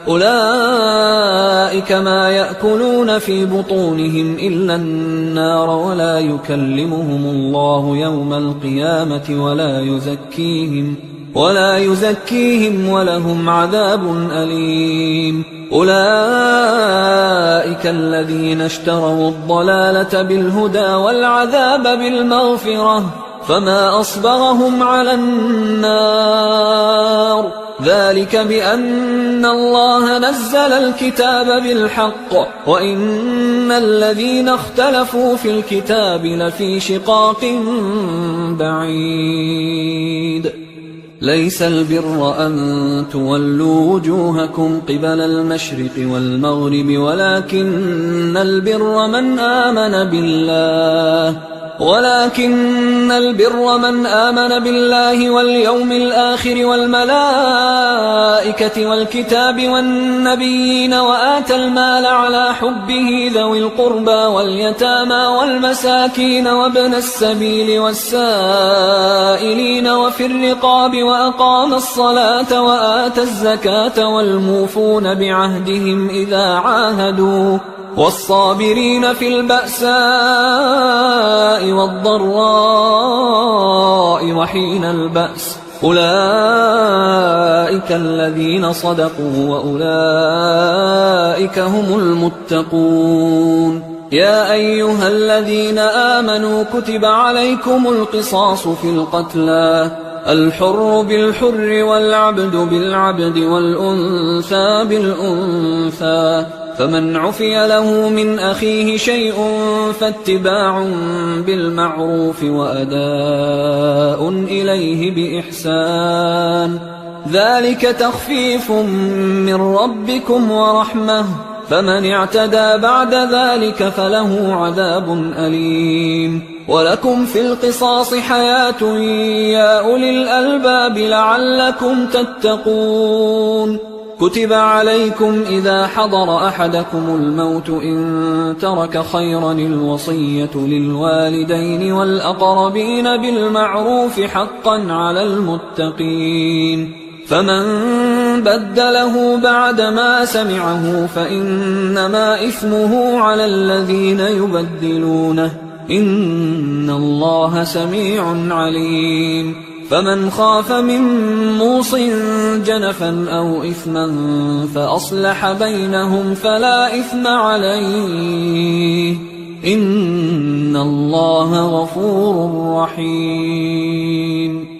أولئك ما يأكلون في بطونهم إلا النار ولا يكلمهم الله يوم القيامة ولا يزكيهم ولهم عذاب أليم أولئك الذين اشتروا الضلالة بالهدى والعذاب بالمغفرة فما أصبرهم على النار ذلك بأن الله نزل الكتاب بالحق وإن الذين اختلفوا في الكتاب لفي شقاق بعيد ليس البر أن تولوا وجوهكم قبل المشرق والمغرب ولكن البر من آمن بالله واليوم الآخر والملائكة والكتاب والنبيين وآتى المال على حبه ذوي القربى واليتامى والمساكين وابن السبيل والسائلين وفي الرقاب وأقام الصلاة وآتى الزكاة والموفون بعهدهم إذا عاهدوا والصابرين في البأساء والضراء وحين البأس أولئك الذين صدقوا وأولئك هم المتقون يا أيها الذين آمنوا كتب عليكم القصاص في القتلى الحر بالحر والعبد بالعبد والأنثى بالأنثى فمن عفي له من أخيه شيء فاتباع بالمعروف وأداء إليه بإحسان ذلك تخفيف من ربكم ورحمة فمن اعتدى بعد ذلك فله عذاب أليم ولكم في القصاص حياة يا أولي الألباب لعلكم تتقون كتب عليكم إذا حضر أحدكم الموت إن ترك خيرا الوصية للوالدين والأقربين بالمعروف حقا على المتقين فمن بدله بعدما سمعه فإنما إثمه على الذين يبدلونه إن الله سميع عليم فمن خاف من موص جنفا أو إثما فأصلح بينهم فلا إثم عليه إن الله غفور رحيم.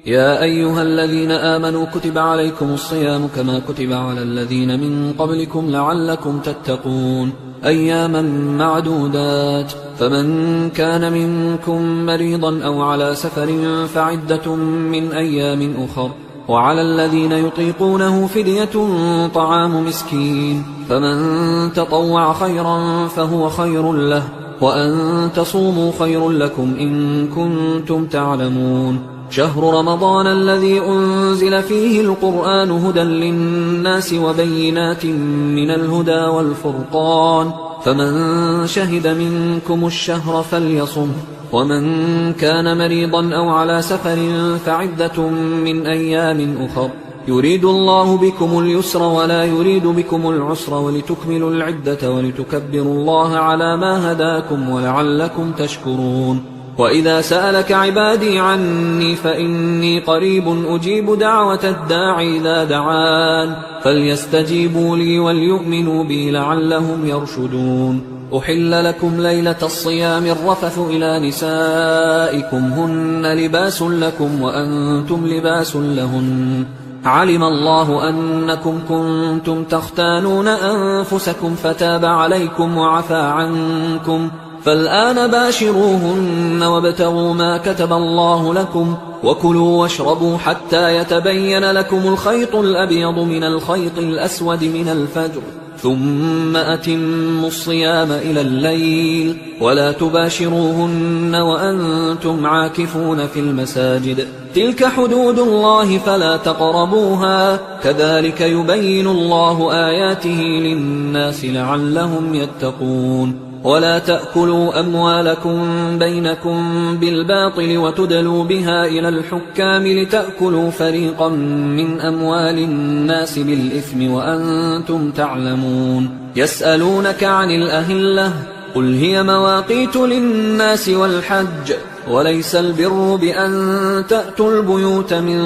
يا أيها الذين آمنوا كتب عليكم الصيام كما كتب على الذين من قبلكم لعلكم تتقون أياما معدودات، فمن كان منكم مريضا أو على سفر فعدة من أيام أخر، وعلى الذين يطيقونه فدية طعام مسكين، فمن تطوع خيرا فهو خير له، وأن تصوموا خير لكم إن كنتم تعلمون. شهر رمضان الذي أنزل فيه القرآن هدى للناس وبينات من الهدى والفرقان، فمن شهد منكم الشهر فليصم، ومن كان مريضا أو على سفر فعدة من أيام أخر، يريد الله بكم اليسر ولا يريد بكم العسر ولتكملوا العدة ولتكبروا الله على ما هداكم ولعلكم تشكرون. وإذا سألك عبادي عني فإني قريب أجيب دعوة الداعي إذا دعان، فليستجيبوا لي وليؤمنوا بي لعلهم يرشدون. أحل لكم ليلة الصيام الرفث إلى نسائكم هن لباس لكم وأنتم لباس لهن، علم الله أنكم كنتم تختانون أنفسكم فتاب عليكم وعفى عنكم، فالآن باشروهن وابتغوا ما كتب الله لكم، وكلوا واشربوا حتى يتبين لكم الخيط الأبيض من الخيط الأسود من الفجر، ثم أتموا الصيام إلى الليل، ولا تباشروهن وأنتم عاكفون في المساجد، تلك حدود الله فلا تقربوها، كذلك يبين الله آياته للناس لعلهم يتقون. ولا تأكلوا أموالكم بينكم بالباطل وتدلوا بها إلى الحكام لتأكلوا فريقا من أموال الناس بالإثم وأنتم تعلمون. يسألونك عن الأهلة قل هي مواقيت للناس والحج، وليس البر بأن تأتوا البيوت من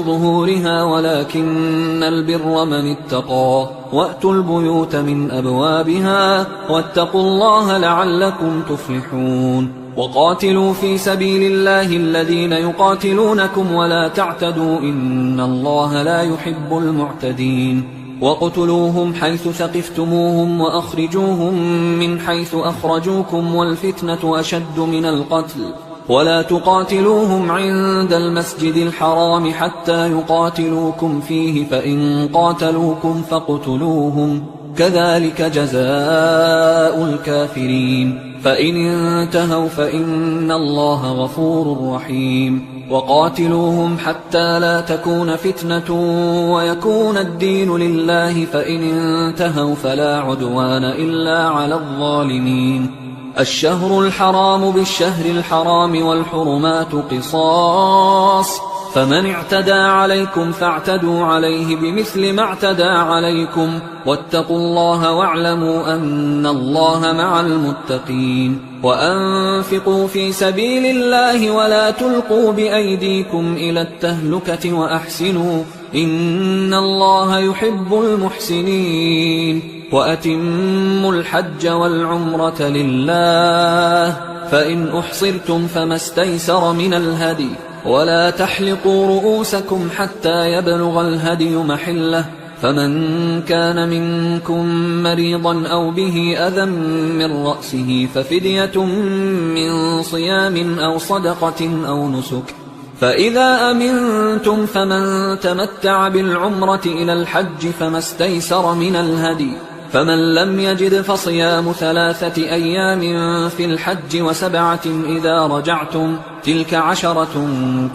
ظهورها ولكن البر من اتقى، وأتوا البيوت من أبوابها واتقوا الله لعلكم تفلحون. وقاتلوا في سبيل الله الذين يقاتلونكم ولا تعتدوا إن الله لا يحب المعتدين. وقتلوهم حيث ثقفتموهم وأخرجوهم من حيث أخرجوكم والفتنة أشد من القتل، ولا تقاتلوهم عند المسجد الحرام حتى يقاتلوكم فيه، فإن قاتلوكم فاقتلوهم، كذلك جزاء الكافرين، فإن انتهوا فإن الله غفور رحيم. وقاتلوهم حتى لا تكون فتنة ويكون الدين لله، فإن انتهوا فلا عدوان إلا على الظالمين. الشهر الحرام بالشهر الحرام والحرمات قصاص، فمن اعتدى عليكم فاعتدوا عليه بمثل ما اعتدى عليكم، واتقوا الله واعلموا أن الله مع المتقين. وأنفقوا في سبيل الله ولا تلقوا بأيديكم إلى التهلكة وأحسنوا إن الله يحب المحسنين. وأتموا الحج والعمرة لله، فإن أحصرتم فما استيسر من الهدي، ولا تحلقوا رؤوسكم حتى يبلغ الهدي محله، فمن كان منكم مريضا أو به أذى من رأسه ففدية من صيام أو صدقة أو نسك، فإذا أمنتم فمن تمتع بالعمرة إلى الحج فما استيسر من الهدي، فمن لم يجد فصيام 3 أيام في الحج و7 إذا رجعتم، تلك 10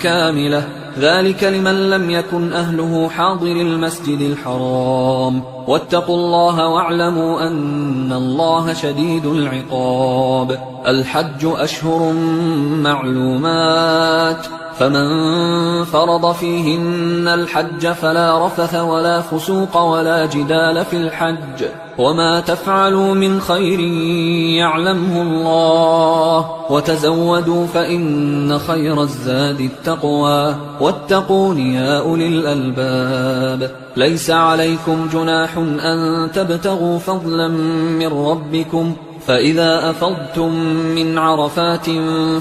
كاملة، ذلك لمن لم يكن أهله حاضر المسجد الحرام. واتقوا الله واعلموا أن الله شديد العقاب. الحج أشهر معلومات، فمن فرض فيهن الحج فلا رفث ولا فسوق ولا جدال في الحج، وما تفعلوا من خير يعلمه الله الله وتزودوا فإن خير الزاد التقوى واتقون يا أولي الألباب. ليس عليكم جناح أن تبتغوا فضلا من ربكم فإذا أفضتم من عرفات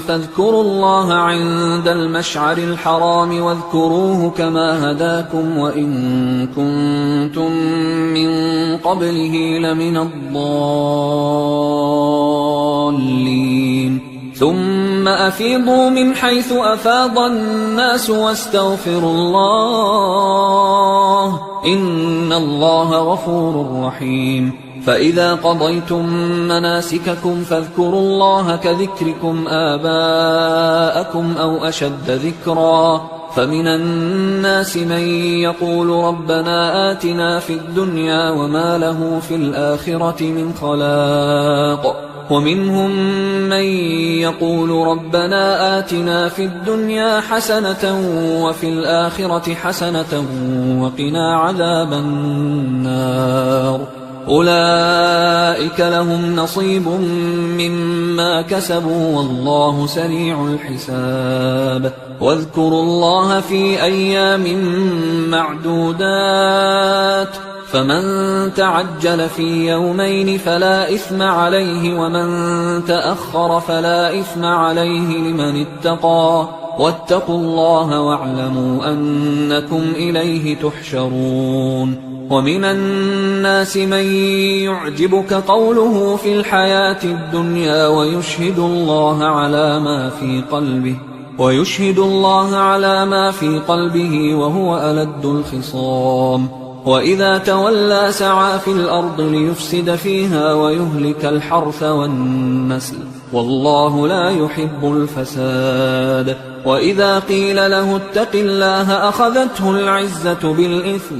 فاذكروا الله عند المشعر الحرام واذكروه كما هداكم وإن كنتم من قبله لمن الضالين. ثم أفيضوا من حيث أفاض الناس واستغفروا الله إن الله غفور رحيم. فإذا قضيتم مناسككم فاذكروا الله كذكركم آباءكم أو أشد ذكرا. فمن الناس من يقول ربنا آتنا في الدنيا وما له في الآخرة من خلاق ومنهم من يقول ربنا آتنا في الدنيا حسنة وفي الآخرة حسنة وقنا عذاب النار. أولئك لهم نصيب مما كسبوا والله سريع الحساب. واذكروا الله في أيام معدودات فمن تعجل في يومين فلا إثم عليه ومن تأخر فلا إثم عليه لمن اتقى واتقوا الله واعلموا أنكم إليه تحشرون. ومن الناس من يعجبك قوله في الحياة الدنيا ويشهد الله على ما في قلبه وهو ألد الخصام. وإذا تولى سعى في الأرض ليفسد فيها ويهلك الحرث والنسل والله لا يحب الفساد. وإذا قيل له اتق الله أخذته العزة بالإثم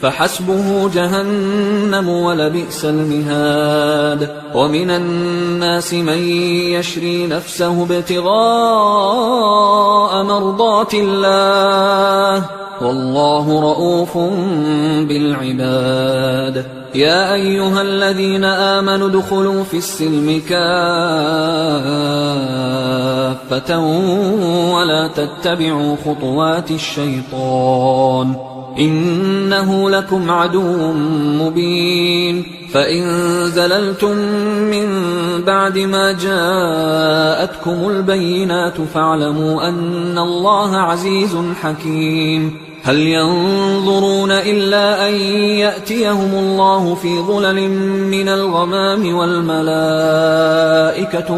فحسبه جهنم ولبئس المهاد. ومن الناس من يشري نفسه ابتغاء مرضات الله والله رؤوف بالعباد. يا أيها الذين آمنوا ادخلوا في السلم كافة ولا تتبعوا خطوات الشيطان إنه لكم عدو مبين. فإن زللتم من بعد ما جاءتكم البينات فاعلموا أن الله عزيز حكيم. هل ينظرون إلا أن يأتيهم الله في ظلل من الغمام والملائكة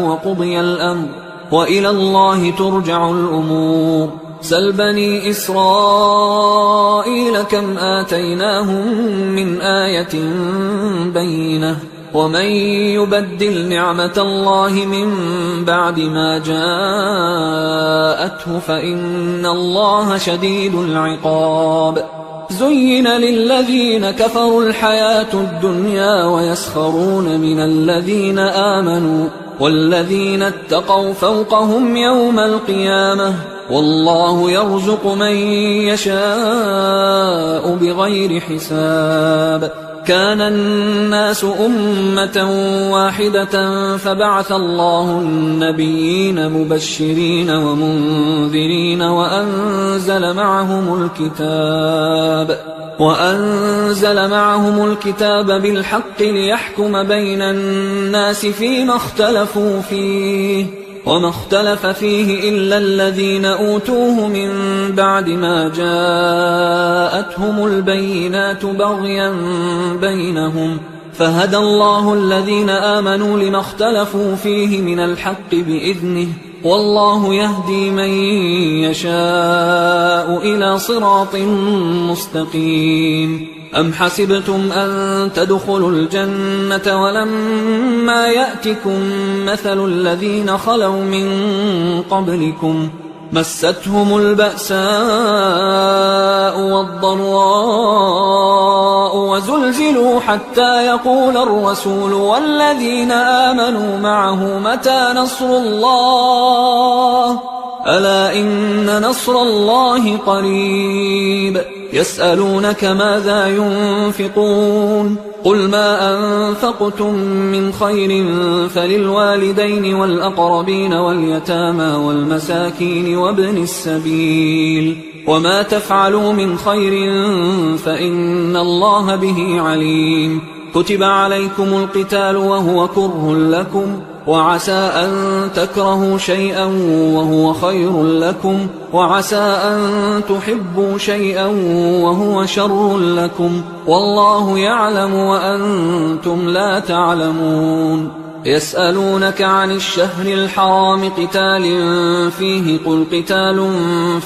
وقضي الأمر وإلى الله ترجع الأمور. سل بني إسرائيل كم آتيناهم من آية بينة ومن يبدل نعمة الله من بعد ما جاءته فإن الله شديد العقاب. زين للذين كفروا الحياة الدنيا ويسخرون من الذين آمنوا والذين اتقوا فوقهم يوم القيامة والله يرزق من يشاء بغير حساب. كان الناس أمة واحدة فبعث الله النبيين مبشرين ومنذرين وأنزل معهم الكتاب بالحق ليحكم بين الناس فيما اختلفوا فيه وما اختلف فيه إلا الذين أوتوه من بعد ما جاءتهم البينات بغيا بينهم فهدى الله الذين آمنوا لما اختلفوا فيه من الحق بإذنه والله يهدي من يشاء إلى صراط مستقيم. أم حسبتم أن تدخلوا الجنة ولما يأتكم مثل الذين خلوا من قبلكم مستهم البأساء والضراء وزلزلوا حتى يقول الرسول والذين آمنوا معه متى نصر الله ألا إن نصر الله قريب. يسألونك ماذا ينفقون قل ما أنفقتم من خير فللوالدين والأقربين واليتامى والمساكين وابن السبيل وما تفعلوا من خير فإن الله به عليم كتب عليكم القتال وهو كره لكم وعسى أن تكرهوا شيئا وهو خير لكم وعسى أن تحبوا شيئا وهو شر لكم والله يعلم وأنتم لا تعلمون يسألونك عن الشهر الحرام قتال فيه قل قتال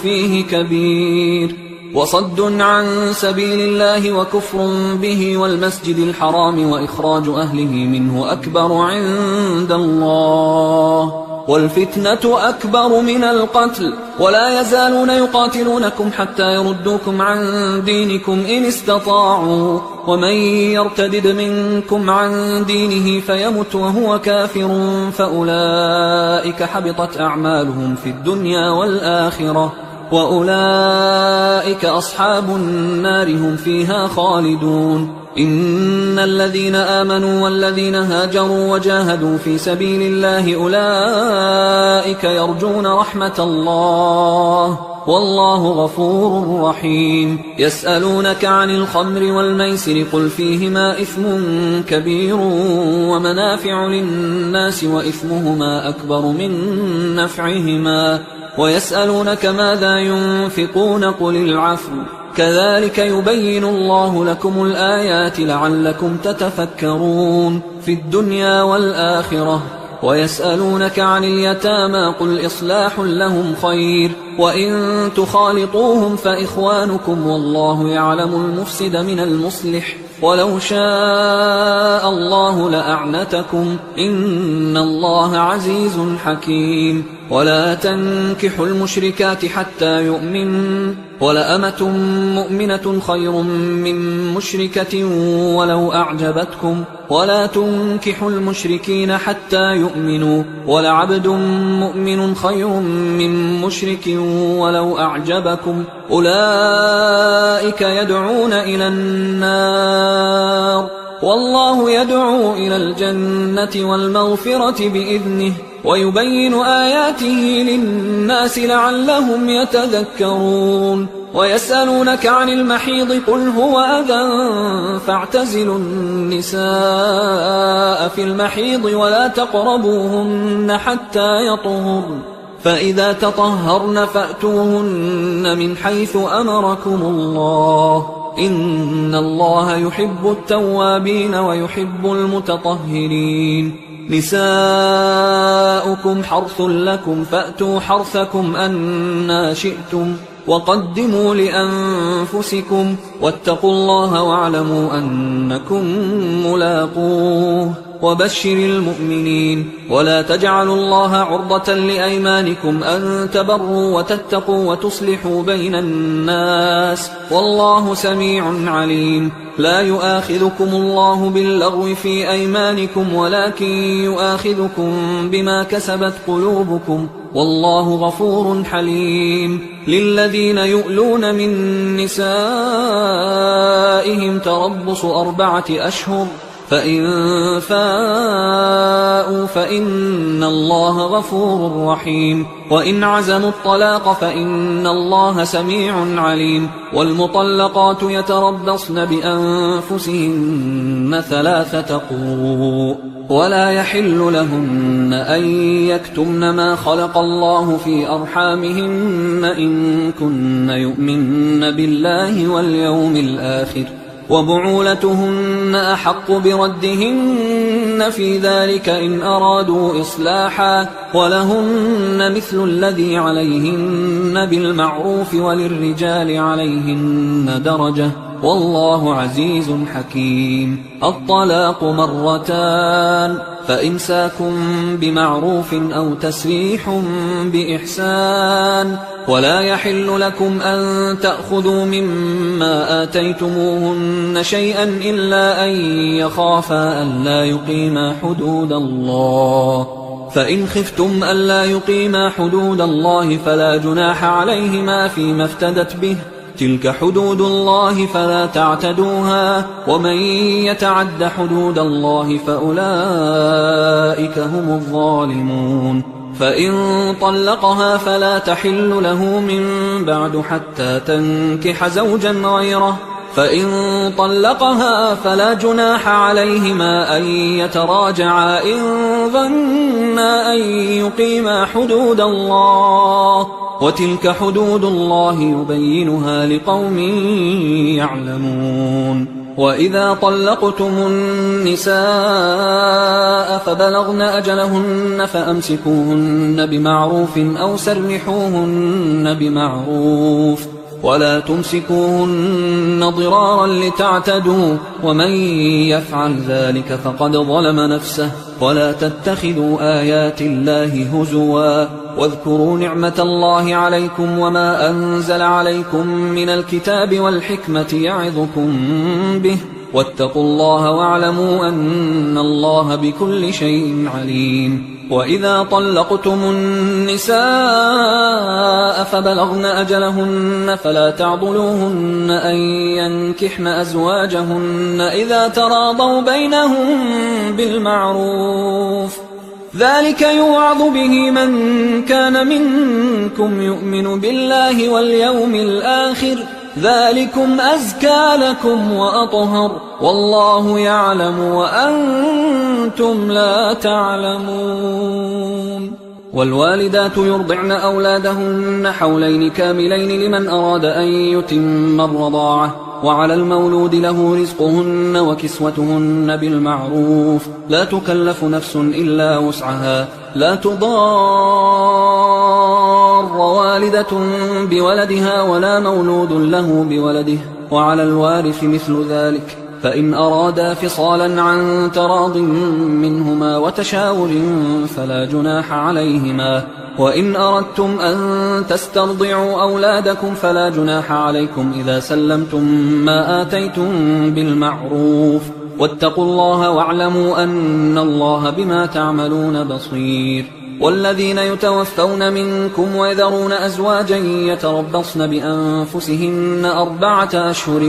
فيه كبير وصد عن سبيل الله وكفر به والمسجد الحرام وإخراج أهله منه أكبر عند الله والفتنة أكبر من القتل ولا يزالون يقاتلونكم حتى يردوكم عن دينكم إن استطاعوا ومن يرتدد منكم عن دينه فيمت وهو كافر فأولئك حبطت أعمالهم في الدنيا والآخرة وأولئك أصحاب النار هم فيها خالدون إن الذين آمنوا والذين هاجروا وجاهدوا في سبيل الله أولئك يرجون رحمة الله والله غفور رحيم يسألونك عن الخمر والميسر قل فيهما إثم كبير ومنافع للناس وإثمهما أكبر من نفعهما ويسألونك ماذا ينفقون قل العفو كذلك يبين الله لكم الآيات لعلكم تتفكرون في الدنيا والآخرة ويسألونك عن اليتامى قل إصلاح لهم خير وإن تخالطوهم فإخوانكم والله يعلم المفسد من المصلح ولو شاء الله لأعنتكم إن الله عزيز حكيم ولا تنكحوا المشركات حتى يؤمنوا ولأمة مؤمنة خير من مشركة ولو أعجبتكم ولا تنكحوا المشركين حتى يؤمنوا ولعبد مؤمن خير من مشرك ولو أعجبكم أولئك يدعون إلى النار والله يدعو إلى الجنة والمغفرة بإذنه ويبين آياته للناس لعلهم يتذكرون ويسألونك عن المحيض قل هو أذى فاعتزلوا النساء في المحيض ولا تقربوهن حتى يطهرن فإذا تطهرن فأتوهن من حيث أمركم الله إن الله يحب التوابين ويحب المتطهرين نساؤكم حرث لكم فأتوا حرثكم أنى شئتم وقدموا لأنفسكم واتقوا الله واعلموا أنكم ملاقوه وبشر المؤمنين ولا تجعلوا الله عرضة لأيمانكم أن تبروا وتتقوا وتصلحوا بين الناس والله سميع عليم لا يؤاخذكم الله باللغو في أيمانكم ولكن يؤاخذكم بما كسبت قلوبكم والله غفور حليم للذين يؤلون من نسائهم تربص 4 أشهر فإن فاءوا فإن الله غفور رحيم وإن عزموا الطلاق فإن الله سميع عليم والمطلقات يتربصن بأنفسهن 3 قروء ولا يحل لهن أن يكتمن ما خلق الله في أرحامهن إن كن يؤمن بالله واليوم الآخر وبعولتهن أحق بردهن في ذلك إن أرادوا إصلاحا ولهن مثل الذي عليهن بالمعروف وللرجال عليهن درجة والله عزيز حكيم الطلاق 2 فإمساك بمعروف أو تسريح بإحسان ولا يحل لكم أن تأخذوا مما آتيتموهن شيئا إلا أن يخافا ألا يقيما حدود الله فإن خفتم ألا يقيما حدود الله فلا جناح عليهما فيما افتدت به تلك حدود الله فلا تعتدوها ومن يتعد حدود الله فأولئك هم الظالمون فإن طلقها فلا تحل له من بعد حتى تنكح زوجا غيره فإن طلقها فلا جناح عليهما أن يتراجعا إن ظنا أن يقيما حدود الله وتلك حدود الله يبينها لقوم يعلمون وإذا طلقتم النساء فبلغن أجلهن فأمسكوهن بمعروف أو سرحوهن بمعروف ولا تمسكوهن ضرارا لتعتدوا ومن يفعل ذلك فقد ظلم نفسه ولا تتخذوا آيات الله هزوا واذكروا نعمة الله عليكم وما أنزل عليكم من الكتاب والحكمة يعظكم به واتقوا الله واعلموا أن الله بكل شيء عليم وإذا طلقتم النساء فبلغن أجلهن فلا تعضلوهن أن ينكحن أزواجهن إذا تراضوا بينهم بالمعروف ذلك يوعظ به من كان منكم يؤمن بالله واليوم الآخر ذلكم أزكى لكم وأطهر والله يعلم وأنتم لا تعلمون والوالدات يرضعن أولادهن حولين كاملين لمن أراد أن يتم الرضاعة وعلى المولود له رزقهن وكسوتهن بالمعروف لا تكلف نفس إلا وسعها لا تضار والدة بولدها ولا مولود له بولده وعلى الوارث مثل ذلك فإن أرادا فصالا عن تراض منهما وتشاور فلا جناح عليهما وإن أردتم أن تسترضعوا أولادكم فلا جناح عليكم إذا سلمتم ما آتيتم بالمعروف واتقوا الله واعلموا أن الله بما تعملون بصير والذين يتوفون منكم ويذرون أزواجا يتربصن بأنفسهن 4 أشهر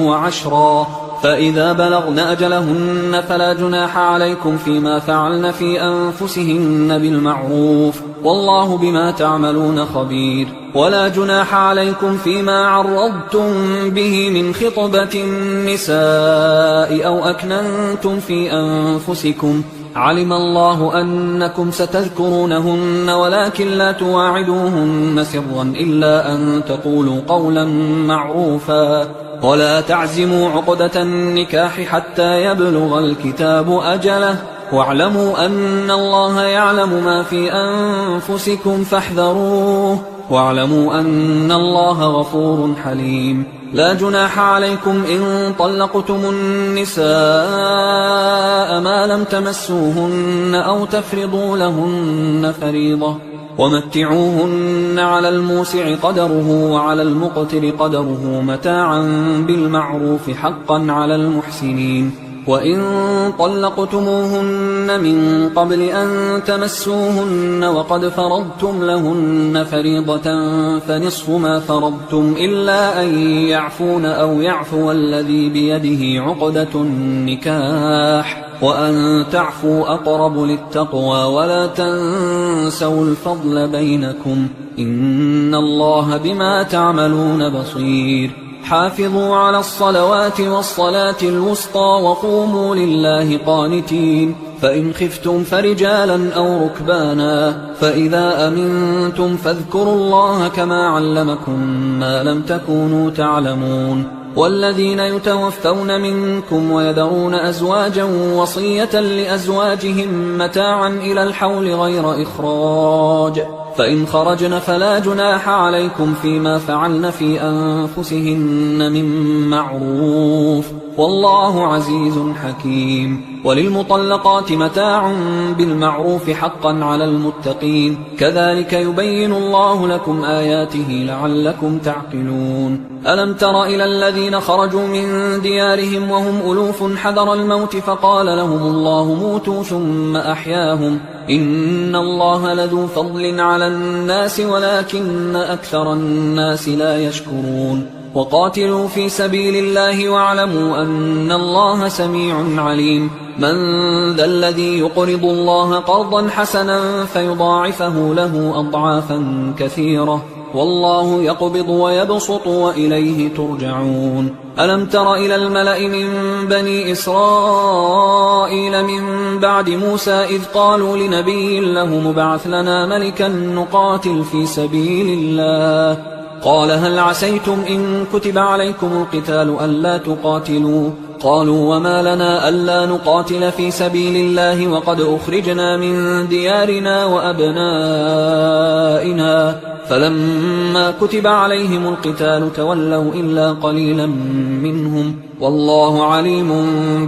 وعشرا فإذا بلغن أجلهن فلا جناح عليكم فيما فعلن في أنفسهن بالمعروف والله بما تعملون خبير ولا جناح عليكم فيما عرضتم به من خطبة النساء أو أكننتم في أنفسكم علم الله أنكم ستذكرونهن ولكن لا تواعدوهن سرا إلا أن تقولوا قولا معروفا ولا تعزموا عقدة النكاح حتى يبلغ الكتاب أجله واعلموا أن الله يعلم ما في أنفسكم فاحذروه واعلموا أن الله غفور حليم لا جناح عليكم إن طلقتم النساء ما لم تمسوهن أو تفرضوا لهن فريضة ومتعوهن على الموسع قدره وعلى المقتر قدره متاعا بالمعروف حقا على المحسنين وإن طلقتموهن من قبل أن تمسوهن وقد فرضتم لهن فريضة فنصف ما فرضتم إلا أن يعفون أو يعفو الذي بيده عقدة النكاح وأن تعفوا أقرب للتقوى ولا تنسوا الفضل بينكم إن الله بما تعملون بصير حافظوا على الصلوات والصلاة الوسطى وقوموا لله قانتين فإن خفتم فرجالا أو ركبانا فإذا أمنتم فاذكروا الله كما علمكم ما لم تكونوا تعلمون والذين يتوفون منكم ويذرون أزواجا وصية لأزواجهم متاعا إلى الحول غير إخراج فإن خرجن فلا جناح عليكم فيما فعلن في أنفسهن من معروف والله عزيز حكيم وللمطلقات متاع بالمعروف حقا على المتقين كذلك يبين الله لكم آياته لعلكم تعقلون ألم تر إلى الذين خرجوا من ديارهم وهم ألوف حذر الموت فقال لهم الله موتوا ثم أحياهم إن الله لذو فضل على الناس ولكن أكثر الناس لا يشكرون وقاتلوا في سبيل الله واعلموا أن الله سميع عليم من ذا الذي يقرض الله قرضا حسنا فيضاعفه له أضعافا كثيرة والله يقبض ويبسط وإليه ترجعون ألم تر إلى الملأ من بني إسرائيل من بعد موسى إذ قالوا لنبي له مبعث لنا ملكا نقاتل في سبيل الله قال هل عسيتم إن كتب عليكم القتال ألا تقاتلوا قالوا وما لنا ألا نقاتل في سبيل الله وقد أخرجنا من ديارنا وأبنائنا فلما كتب عليهم القتال تولوا إلا قليلا منهم والله عليم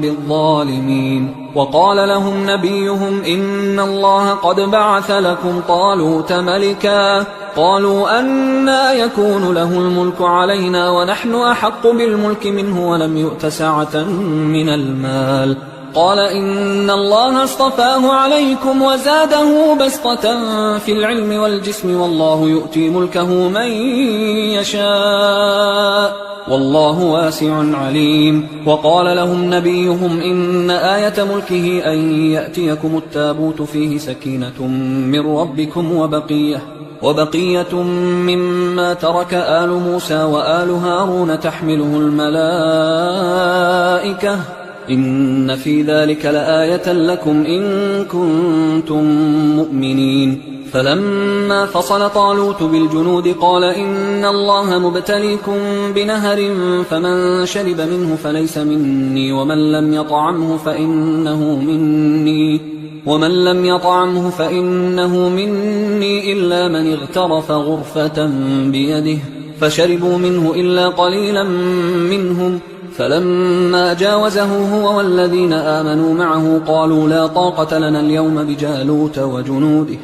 بالظالمين وقال لهم نبيهم إن الله قد بعث لكم طالوت ملكا قالوا أنى يكون له الملك علينا ونحن أحق بالملك منه ولم يؤت سعة من المال قال إن الله اصطفاه عليكم وزاده بسطة في العلم والجسم والله يؤتي ملكه من يشاء والله واسع عليم وقال لهم نبيهم إن آية ملكه أن يأتيكم التابوت فيه سكينة من ربكم وبقية مما ترك آل موسى وآل هارون تحمله الملائكة إن في ذلك لآية لكم إن كنتم مؤمنين فلما فصل طالوت بالجنود قال إن الله مبتليكم بنهر فمن شرب منه فليس مني ومن لم يطعمه فإنه مني إلا من اغترف غرفة بيده فشربوا منه إلا قليلا منهم فلما جاوزه هو والذين آمنوا معه قالوا لا طاقة لنا اليوم بجالوت وجنوده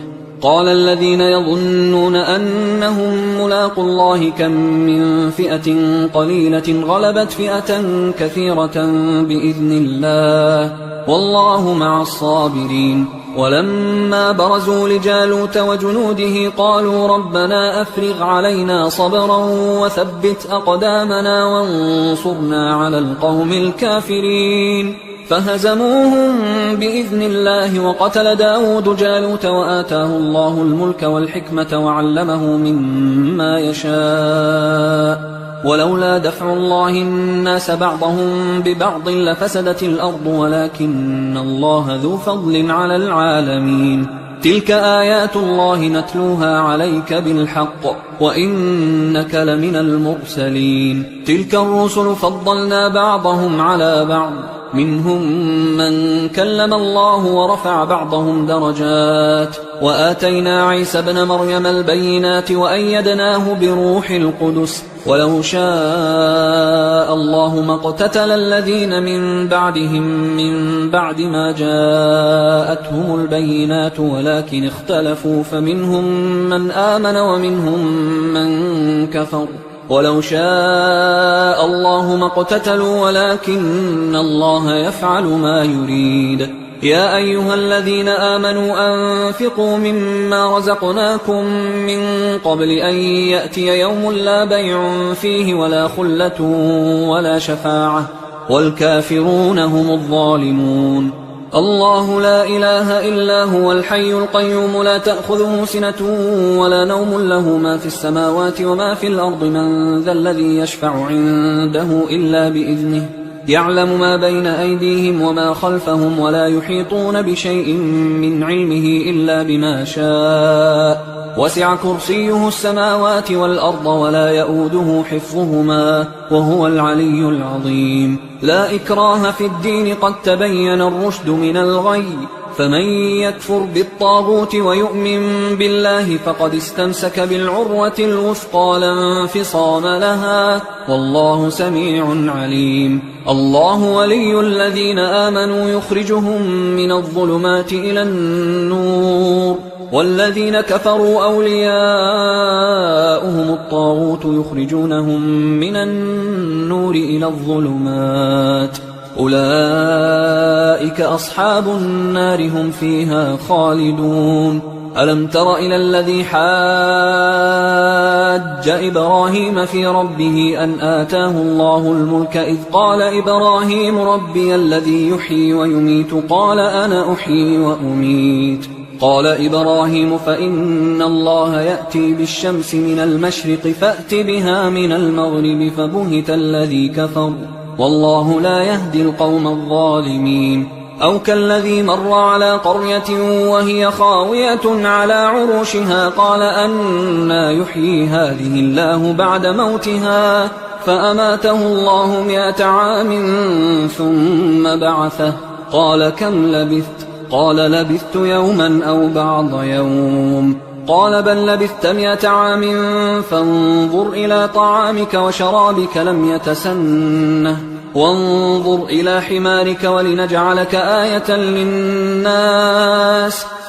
قال الذين يظنون أنهم ملاقوا الله كم من فئة قليلة غلبت فئة كثيرة بإذن الله والله مع الصابرين ولما برزوا لجالوت وجنوده قالوا ربنا أفرغ علينا صبرا وثبت أقدامنا وانصرنا على القوم الكافرين فهزموهم بإذن الله وقتل داود جالوت وآتاه الله الملك والحكمة وعلمه مما يشاء ولولا دفع الله الناس بعضهم ببعض لفسدت الأرض ولكن الله ذو فضل على العالمين تلك آيات الله نتلوها عليك بالحق وإنك لمن المرسلين تلك الرسل فضلنا بعضهم على بعض منهم من كلم الله ورفع بعضهم درجات وآتينا عيسى ابن مريم البينات وأيدناه بروح القدس ولو شاء الله ما اقتتل الذين من بعدهم من بعد ما جاءتهم البينات ولكن اختلفوا فمنهم من آمن ومنهم من كفر ولو شاء الله ما اقتتلوا ولكن الله يفعل ما يريد يا أيها الذين آمنوا أنفقوا مما رزقناكم من قبل أن يأتي يوم لا بيع فيه ولا خلة ولا شفاعة والكافرون هم الظالمون الله لا إله إلا هو الحي القيوم لا تأخذه سنة ولا نوم له ما في السماوات وما في الأرض من ذا الذي يشفع عنده إلا بإذنه يعلم ما بين أيديهم وما خلفهم ولا يحيطون بشيء من علمه إلا بما شاء وسع كرسيه السماوات والأرض ولا يؤوده حفظهما وهو العلي العظيم لا إكراه في الدين قد تبين الرشد من الغي فمن يكفر بالطاغوت ويؤمن بالله فقد استمسك بالعروة الوثقى لا انفصام لها والله سميع عليم الله ولي الذين آمنوا يخرجهم من الظلمات إلى النور والذين كفروا أولياؤهم الطاغوت يخرجونهم من النور إلى الظلمات أولئك أصحاب النار هم فيها خالدون ألم تر إلى الذي حاج حاج إبراهيم في ربه أن آتاه الله الملك إذ قال إبراهيم ربي الذي يحيي ويميت قال أنا أحيي وأميت قال إبراهيم فإن الله يأتي بالشمس من المشرق فأت بها من المغرب فبهت الذي كفر والله لا يهدي القوم الظالمين أو كالذي مر على قرية وهي خاوية على عروشها قال أنى يحيي هذه الله بعد موتها فأماته الله 100 عام ثم بعثه قال كم لبثت قال لبثت يوما أو بعض يوم قال بل لبثت 100 عام فانظر إلى طعامك وشرابك لم يتسنه وانظر إلى حمارك ولنجعلك آية للناس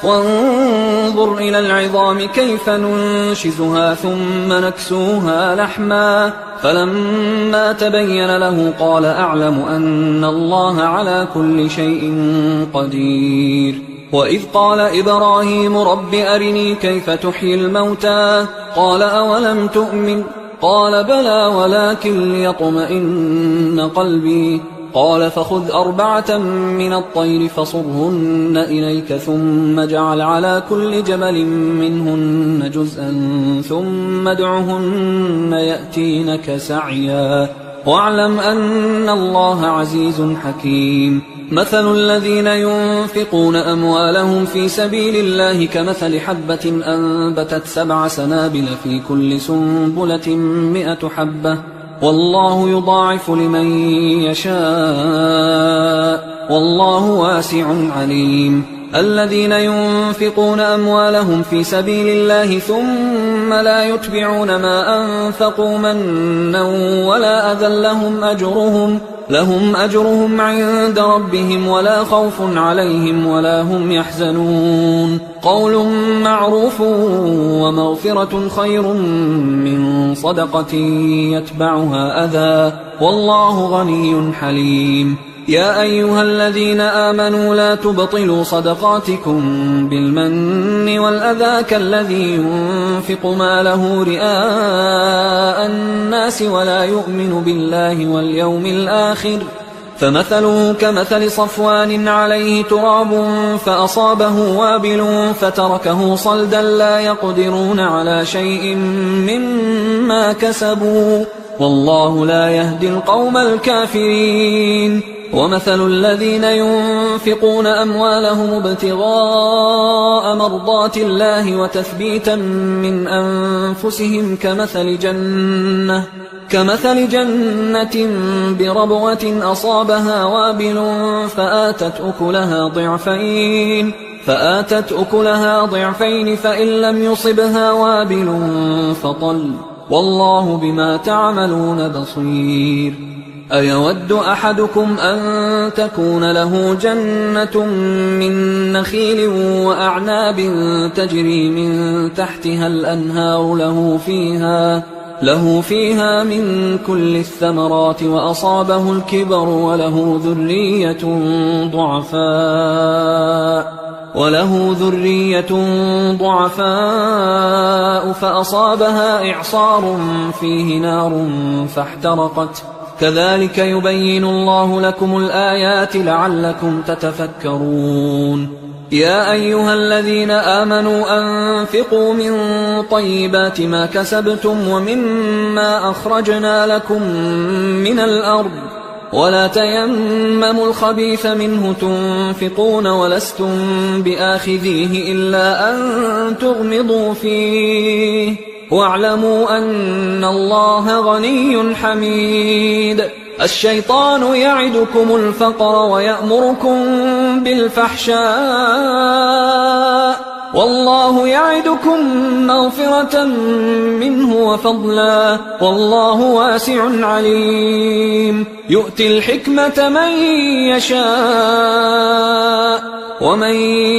وانظر إلى العظام كيف ننشزها ثم نكسوها لحما فلما تبين له قال أعلم أن الله على كل شيء قدير وإذ قال إبراهيم رب أرني كيف تحيي الموتى قال أولم تؤمن قال بلى ولكن ليطمئن قلبي قال فخذ 4 من الطير فصرهن إليك ثم اجعل على كل جبل منهن جزءا ثم ادعهن يأتينك سعيا واعلم أن الله عزيز حكيم مثل الذين ينفقون أموالهم في سبيل الله كمثل حبة أنبتت 7 سنابل في كل سنبلة 100 حبة والله يضاعف لمن يشاء والله واسع عليم الذين ينفقون أموالهم في سبيل الله ثم لا يتبعون ما أنفقوا منا ولا أذى لهم أجرهم عند ربهم ولا خوف عليهم ولا هم يحزنون قول معروف ومغفرة خير من صدقة يتبعها أذى والله غني حليم يا أيها الذين آمنوا لا تبطلوا صدقاتكم بالمن والأذى كالذي ينفق ماله رئاء الناس ولا يؤمن بالله واليوم الآخر فمثله كمثل صفوان عليه تراب فأصابه وابل فتركه صلدا لا يقدرون على شيء مما كسبوا والله لا يهدي القوم الكافرين ومثل الذين ينفقون أموالهم ابتغاء مرضات الله وتثبيتا من أنفسهم كمثل جنة بربوة أصابها وابل فآتت أكلها ضعفين فإن لم يصبها وابل فطل والله بما تعملون بصير أيود أحدكم أن تكون له جنة من نخيل وأعناب تجري من تحتها الأنهار له فيها من كل الثمرات وأصابه الكبر وله ذرية ضعفاء فأصابها إعصار فيه نار فاحترقت كذلك يبين الله لكم الآيات لعلكم تتفكرون يا أيها الذين آمنوا أنفقوا من طيبات ما كسبتم ومما أخرجنا لكم من الأرض ولا تيمموا الخبيث منه تنفقون ولستم بآخذيه إلا أن تغمضوا فيه واعلموا أن الله غني حميد الشيطان يعدكم الفقر ويأمركم بالفحشاء والله يعدكم مغفرة منه وفضلا والله واسع عليم يؤتي الحكمة من يشاء ومن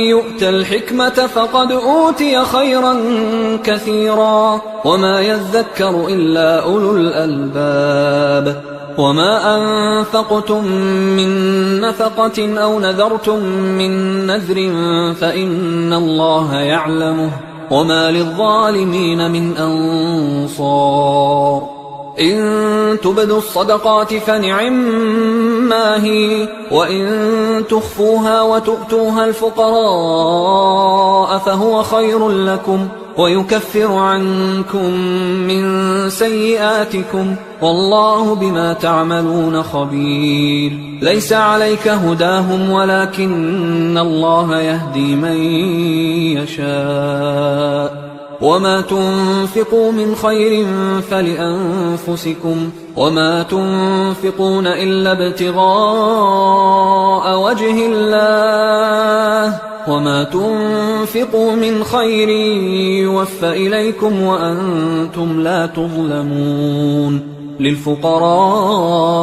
يؤت الحكمة فقد أوتي خيرا كثيرا وما يذكر إلا أولو الألباب وما أنفقتم من نفقة أو نذرتم من نذر فإن الله يعلمه وما للظالمين من أنصار إن تبدوا الصدقات فنعما هي وإن تخفوها وتؤتوها الفقراء فهو خير لكم ويكفر عنكم من سيئاتكم والله بما تعملون خبير ليس عليك هداهم ولكن الله يهدي من يشاء وما تنفقوا من خير فلأنفسكم وما تنفقون إلا ابتغاء وجه الله وما تنفقوا من خير يوفى إليكم وأنتم لا تظلمون للفقراء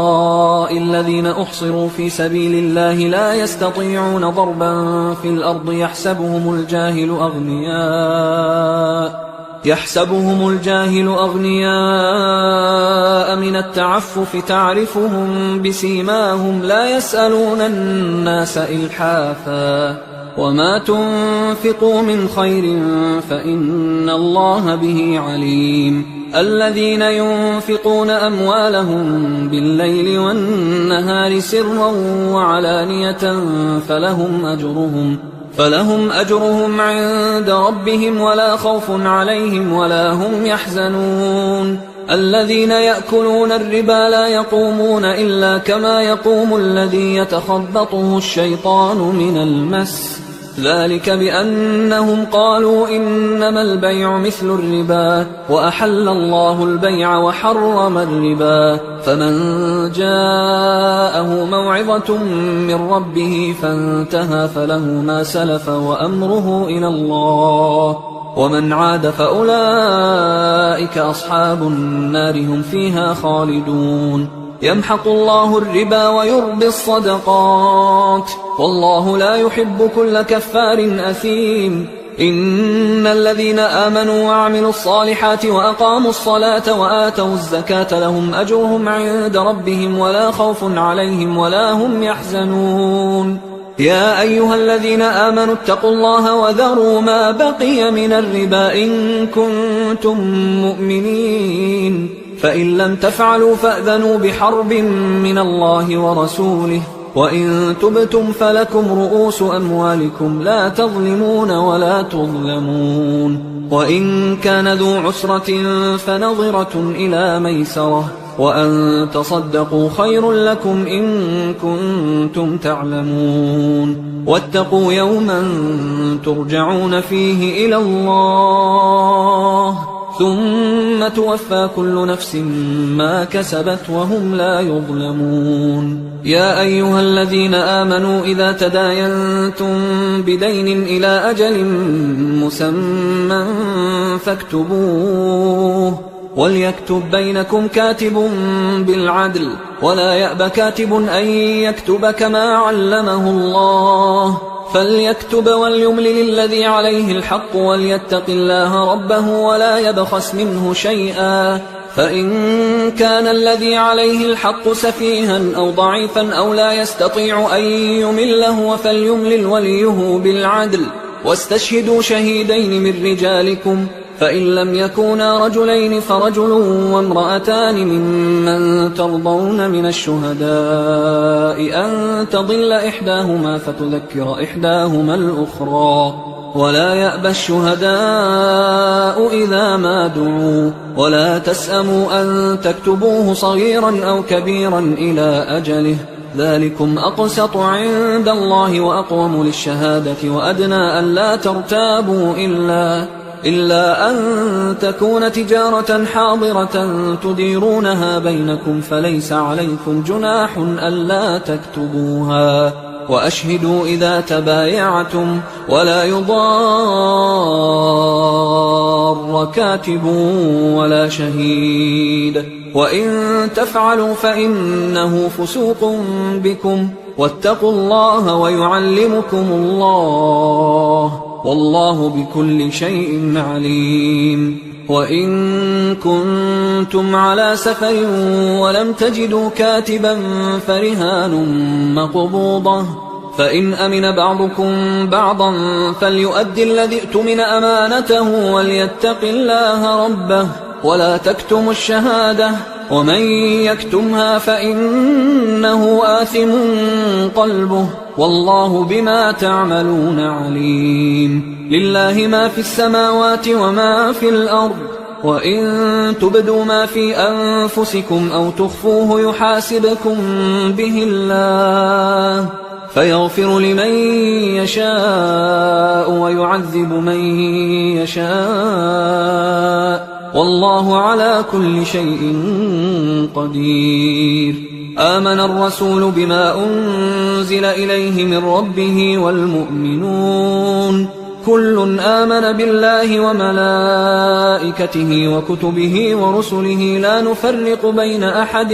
الذين أحصروا في سبيل الله لا يستطيعون ضربا في الأرض يحسبهم الجاهل أغنياء من التعفف تعرفهم بسيماهم لا يسألون الناس إلحافا وما تنفقوا من خير فإن الله به عليم الذين ينفقون أموالهم بالليل والنهار سرا وعلانية فلهم أجرهم عند ربهم ولا خوف عليهم ولا هم يحزنون الذين يأكلون الربا لا يقومون إلا كما يقوم الذي يتخبطه الشيطان من المس ذلك بأنهم قالوا إنما البيع مثل الربا وأحل الله البيع وحرم الربا فمن جاءه موعظة من ربه فانتهى فله ما سلف وأمره إلى الله ومن عاد فأولئك أصحاب النار هم فيها خالدون يمحق الله الربا ويربي الصدقات والله لا يحب كل كفار أثيم إن الذين آمنوا وعملوا الصالحات وأقاموا الصلاة وآتوا الزكاة لهم أجرهم عند ربهم ولا خوف عليهم ولا هم يحزنون يا أيها الذين آمنوا اتقوا الله وذروا ما بقي من الربا إن كنتم مؤمنين فإن لم تفعلوا فأذنوا بحرب من الله ورسوله وإن تبتم فلكم رؤوس أموالكم لا تظلمون ولا تظلمون وإن كان ذو عسرة فنظرة إلى ميسرة وأن تصدقوا خير لكم إن كنتم تعلمون واتقوا يوما ترجعون فيه إلى الله ثم توفى كل نفس ما كسبت وهم لا يظلمون يا أيها الذين آمنوا إذا تداينتم بدين إلى أجل مسمى فاكتبوه وليكتب بينكم كاتب بالعدل ولا يأب كاتب أن يكتب كما علمه الله فليكتب وليملل الذي عليه الحق وليتق الله ربه ولا يبخس منه شيئا فإن كان الذي عليه الحق سفيها أو ضعيفا أو لا يستطيع أن يمله فليملل وليه بالعدل واستشهدوا شهيدين من رجالكم فإن لم يكونا رجلين فرجل وامرأتان ممن ترضون من الشهداء أن تضل إحداهما فتذكر إحداهما الأخرى ولا يأبى الشهداء إذا ما دعوا ولا تسأموا أن تكتبوه صغيرا أو كبيرا إلى أجله ذلكم أقسط عند الله وأقوم للشهادة وأدنى أن لا ترتابوا إلا أن تكون تجارة حاضرة تديرونها بينكم فليس عليكم جناح ألا تكتبوها وأشهدوا إذا تبايعتم ولا يضار كاتب ولا شهيد وإن تفعلوا فإنه فسوق بكم واتقوا الله ويعلمكم الله والله بكل شيء عليم وإن كنتم على سفر ولم تجدوا كاتبا فرهان مقبوضة فإن أمن بعضكم بعضا فليؤد الذي اؤتمن أمانته وليتق الله ربه ولا تكتموا الشهادة ومن يكتمها فإنه آثم قلبه والله بما تعملون عليم. لله ما في السماوات وما في الأرض وإن تبدوا ما في أنفسكم أو تخفوه يحاسبكم به الله فيغفر لمن يشاء ويعذب من يشاء والله على كل شيء قدير. آمن الرسول بما أنزل إليه من ربه والمؤمنون كل آمن بالله وملائكته وكتبه ورسله لا نفرق بين أحد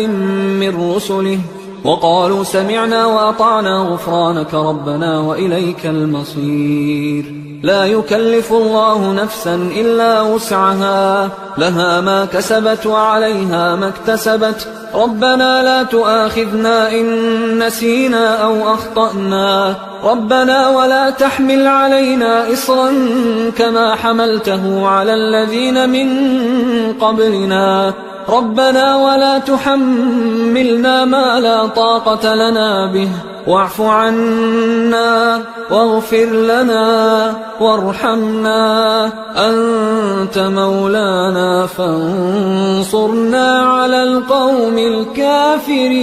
من رسله وقالوا سمعنا وأطعنا غفرانك ربنا وإليك المصير. لا يكلف الله نفسا إلا وسعها لها ما كسبت وعليها ما اكتسبت ربنا لا تؤاخذنا إن نسينا أو أخطأنا ربنا ولا تحمل علينا إصرا كما حملته على الذين من قبلنا ربنا ولا تحملنا ما لا طاقة لنا به واعف عنا واغفر لنا وارحمنا أنت مولانا فانصرنا على القوم الكافرين.